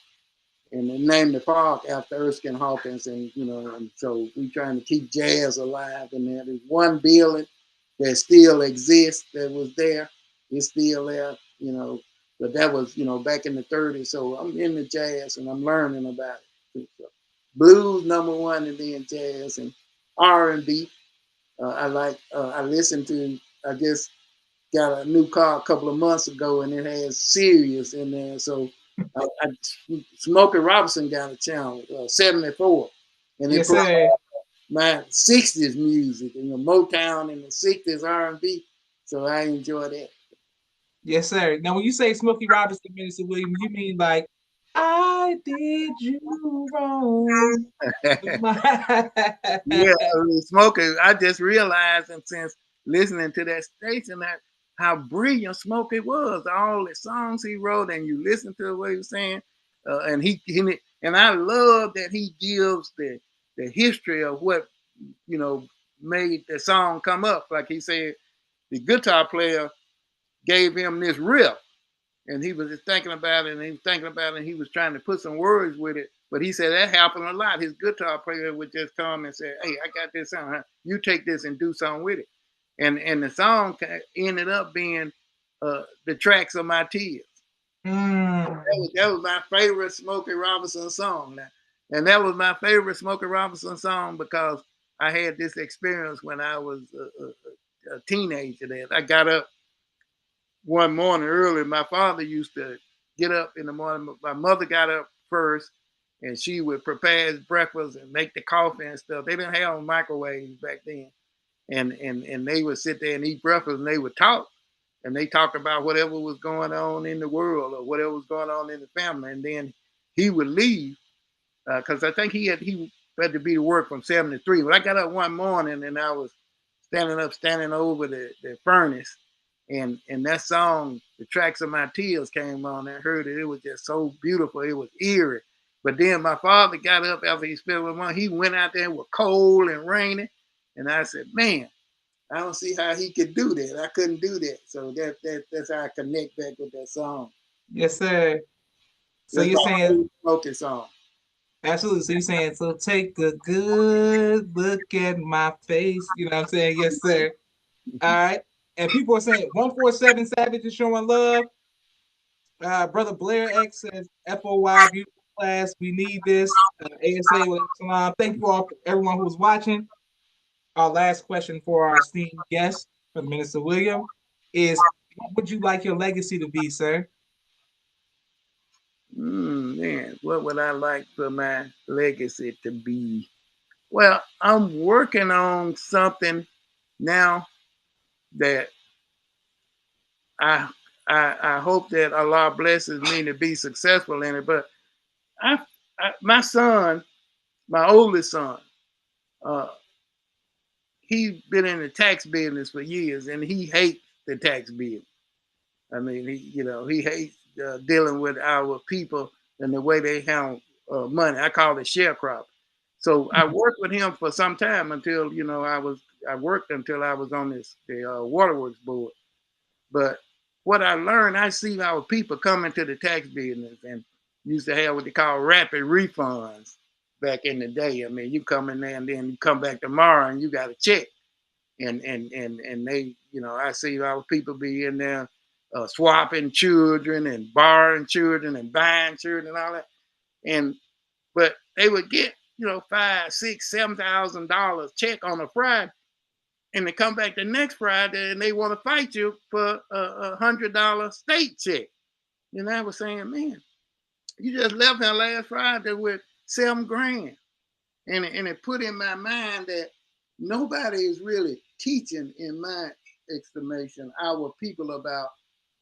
[SPEAKER 2] and they named the park after Erskine Hawkins, and you know, and so we trying to keep jazz alive. And there's one building that still exists that was there. It's still there, you know, but that was, you know, back in the 30s. So I'm in the jazz and I'm learning about it. So blues number one, and then jazz and R&B. I like. I listen to. I just got a new car a couple of months ago, and it has Sirius in there. So Smokey Robinson got a channel, 74, and they
[SPEAKER 1] Yes,
[SPEAKER 2] put
[SPEAKER 1] sir.
[SPEAKER 2] my 60s music, you know, Motown and the 60s R&B. So I enjoy that.
[SPEAKER 1] Yes, sir. Now, when you say Smokey Robinson, Minister William, you mean like, I did you wrong.
[SPEAKER 2] Yeah, I mean, Smokey, I just realized, and since listening to that station, that how brilliant Smokey was. All the songs he wrote, and you listen to what he was saying, and and I love that he gives the history of what you know made the song come up. Like he said, the guitar player gave him this riff, and he was just thinking about it, and he was thinking about it, and he was trying to put some words with it. But he said that happened a lot. His guitar player would just come and say, "Hey, I got this song. You take this and do something with it." And the song ended up being "The Tracks of My Tears." That was my favorite Smokey Robinson song. Now. And that was my favorite Smokey Robinson song because I had this experience when I was a teenager. That I got up one morning early. My father used to get up in the morning. My mother got up first, and she would prepare his breakfast and make the coffee and stuff. They didn't have microwaves back then, and they would sit there and eat breakfast, and they would talk, and they talked about whatever was going on in the world or whatever was going on in the family, and then he would leave because I think he had to be to work from 7 to 3. But I got up one morning and I was standing over the furnace, and that song, "The Tracks of My Tears," came on. I heard it. It was just so beautiful. It was eerie. But then my father got up after he spent with mom. He went out there with cold and raining, and I said, "Man, I don't see how he could do that. I couldn't do that." So that's how I connect back with that song.
[SPEAKER 1] Yes, sir. So
[SPEAKER 2] That's
[SPEAKER 1] you're
[SPEAKER 2] my
[SPEAKER 1] saying,
[SPEAKER 2] favorite smoking song.
[SPEAKER 1] absolutely. So you're saying, so take a good look at my face. You know what I'm saying? Yes, sir. All right. And people are saying 147 Savage is showing love. Brother Blair X says, FOY, beautiful class. We need this. ASA with salam. Thank you all, everyone who was watching. Our last question for our esteemed guest, for the Minister William, is what would you like your legacy to be, sir?
[SPEAKER 2] Man, what would I like for my legacy to be? Well, I'm working on something now that I I hope that Allah blesses me to be successful in it. But I, my son, my oldest son, uh, he's been in the tax business for years, and he hates the tax business. I mean, he hates dealing with our people and the way they handle money. I call it sharecropping. So I worked with him for some time until I worked until I was on the waterworks board. But what I learned, I see our people coming to the tax business and used to have what they call rapid refunds back in the day. I mean, you come in there and then you come back tomorrow and you got a check. And they, I see our people be in there swapping children and borrowing children and buying children and all that. But they would get, $5, $6, $7,000 check on a Friday, and they come back the next Friday and they want to fight you for $100 state check. And I was saying, man, you just left here last Friday with $7,000. And it put in my mind that nobody is really teaching, in my estimation, our people about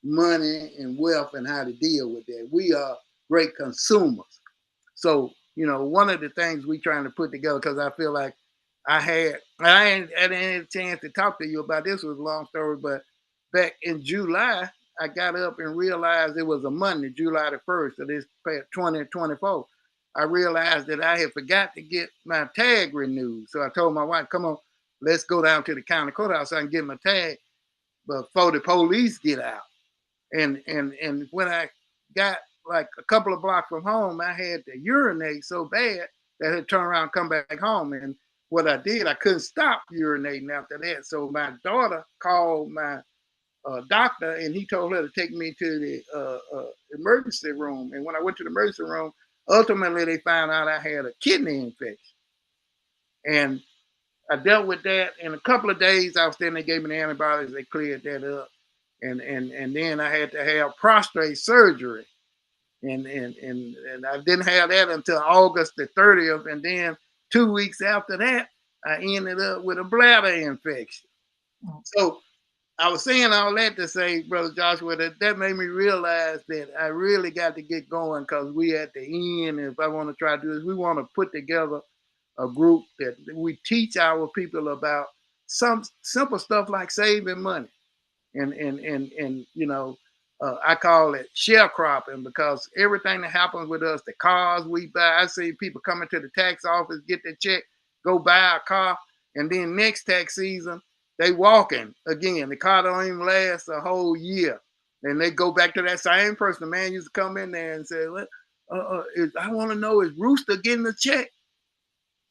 [SPEAKER 2] money and wealth and how to deal with that. We are great consumers. So, one of the things we trying to put together, because I feel like I ain't had any chance to talk to you about this, was a long story, but back in July, I got up and realized it was a Monday, July the 1st of this 2024. I realized that I had forgot to get my tag renewed. So I told my wife, come on, let's go down to the county courthouse so I can get my tag before the police get out. And when I got like a couple of blocks from home, I had to urinate so bad that I had to turn around and come back home. And what I did, I couldn't stop urinating after that. So my daughter called my doctor, and he told her to take me to the emergency room. And when I went to the emergency room, ultimately they found out I had a kidney infection. And I dealt with that in a couple of days. I was there, they gave me the antibiotics, they cleared that up. And then I had to have prostate surgery. And I didn't have that until August the 30th. And then 2 weeks after that, I ended up with a bladder infection. So I was saying all that to say, Brother Joshua, that made me realize that I really got to get going, because we at the end, if I want to try to do this, we want to put together a group that we teach our people about some simple stuff like saving money. And I call it sharecropping, because everything that happens with us, the cars we buy, I see people coming to the tax office, get their check, go buy a car, and then next tax season, they walking again. The car don't even last a whole year. And they go back to that same person. The man used to come in there and say, I want to know, is Rooster getting a check?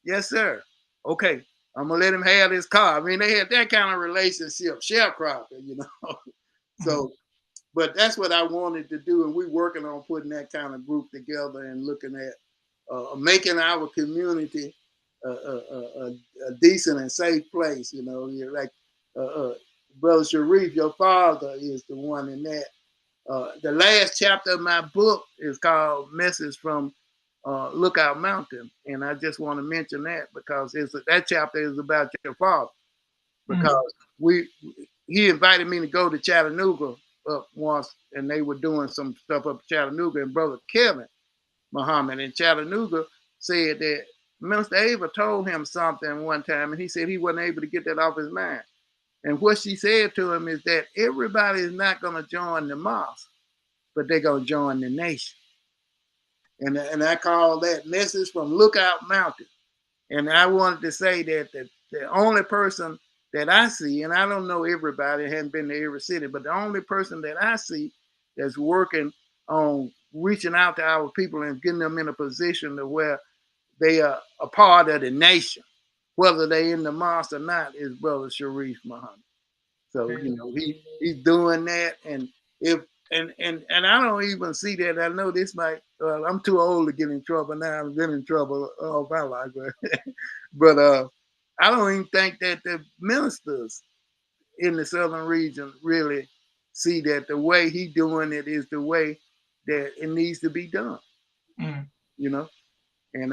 [SPEAKER 2] Yes, sir. Okay, I'm going to let him have his car. I mean, they had that kind of relationship, sharecropping, So, but that's what I wanted to do. And we're working on putting that kind of group together and looking at making our community a decent and safe place. Like Brother Sharif, your father is the one in that. The last chapter of my book is called Message from Lookout Mountain. And I just want to mention that because that chapter is about your father. Because he invited me to go to Chattanooga up once, and they were doing some stuff up in Chattanooga, and Brother Kevin Muhammad in Chattanooga said that Minister Ava told him something one time, and he said he wasn't able to get that off his mind. And what she said to him is that everybody is not going to join the mosque, but they're going to join the nation. And I call that Message from Lookout Mountain. And I wanted to say that the only person that I see, and I don't know everybody, I hadn't been to every city, but the only person that I see that's working on reaching out to our people and getting them in a position to where they are a part of the nation, whether they're in the mosque or not, is Brother Sharif Muhammad. So, he's doing that. And I don't even see that. I know this might, I'm too old to get in trouble now. I've been in trouble all my life. But I don't even think that the ministers in the southern region really see that the way he's doing it is the way that it needs to be done. And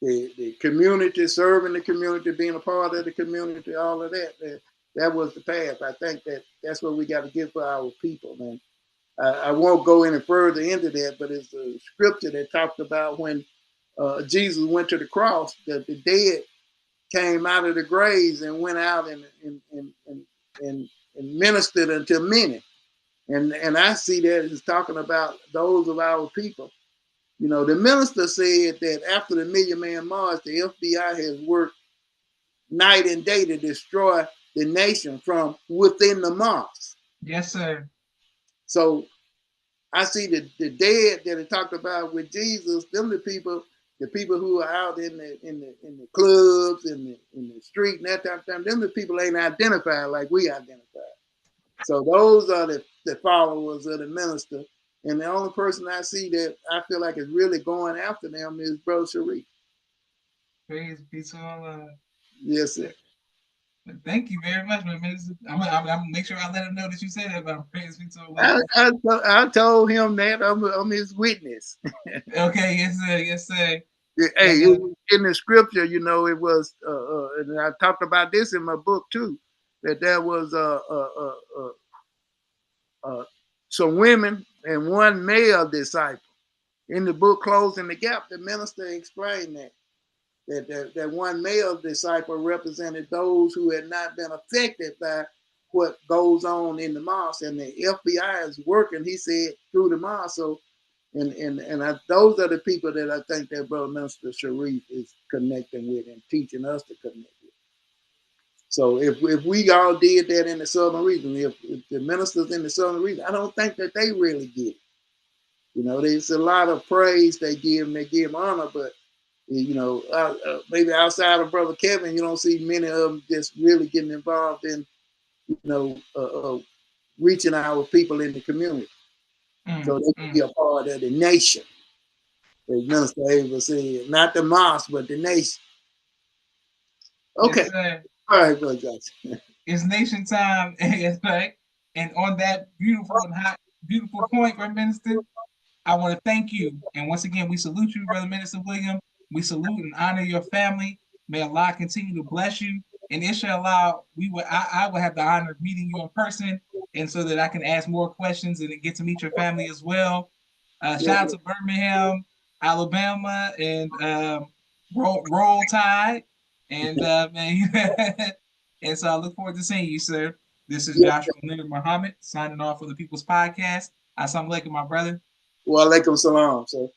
[SPEAKER 2] the community, serving the community, being a part of the community, all of that was the path. I think that's what we got to get for our people, man. I won't go any further into that, but it's a scripture that talked about when Jesus went to the cross, that the dead came out of the graves and went out and ministered unto many. And I see that as talking about those of our people. You know, the minister said that after the Million Man March, the FBI has worked night and day to destroy the nation from within the mosque.
[SPEAKER 1] Yes, sir.
[SPEAKER 2] So I see the dead that it talked about with Jesus, them the people who are out in the clubs, in the street and that type of thing, them the people ain't identified like we identify. So those are the followers of the minister. And the only person I see that I feel like is really going after them is Bro Sharif.
[SPEAKER 1] Praise be to Allah.
[SPEAKER 2] Yes, sir.
[SPEAKER 1] Thank you very much, my minister. I'm gonna make sure I let him know that you said that about praise be to Allah.
[SPEAKER 2] I told him that I'm his witness.
[SPEAKER 1] Okay, yes, sir, yes, sir.
[SPEAKER 2] Hey, in the scripture, you know, it was, and I talked about this in my book too, that there was some women and one male disciple. In the book Closing the Gap, the minister explained that one male disciple represented those who had not been affected by what goes on in the mosque, and the FBI is working, he said, through the mosque. So, those are the people that I think that Brother Minister Sharif is connecting with and teaching us to connect with. So if we all did that in the southern region, if the ministers in the southern region, I don't think that they really get it. You know, there's a lot of praise they give honor, but you know, maybe outside of Brother Kevin, you don't see many of them just really getting involved in, you know, reaching our people in the community. So they can be a part of the nation. As Minister Ava said, not the mosque, but the nation. Okay.
[SPEAKER 1] Yes,
[SPEAKER 2] all right, Brother Johnson.
[SPEAKER 1] It's nation time, right? And on that beautiful and hot, beautiful point, Brother Minister, I want to thank you. And once again, we salute you, Brother Minister William. We salute and honor your family. May Allah continue to bless you. And inshallah, I will have the honor of meeting you in person, and so that I can ask more questions and get to meet your family as well. Shout out to Birmingham, Alabama, and Roll Tide. And and so I look forward to seeing you, sir. This is Joshua Leonard Muhammad signing off for the People's Podcast. Assalamu alaikum, my brother.
[SPEAKER 2] Wa alaikum salam, sir.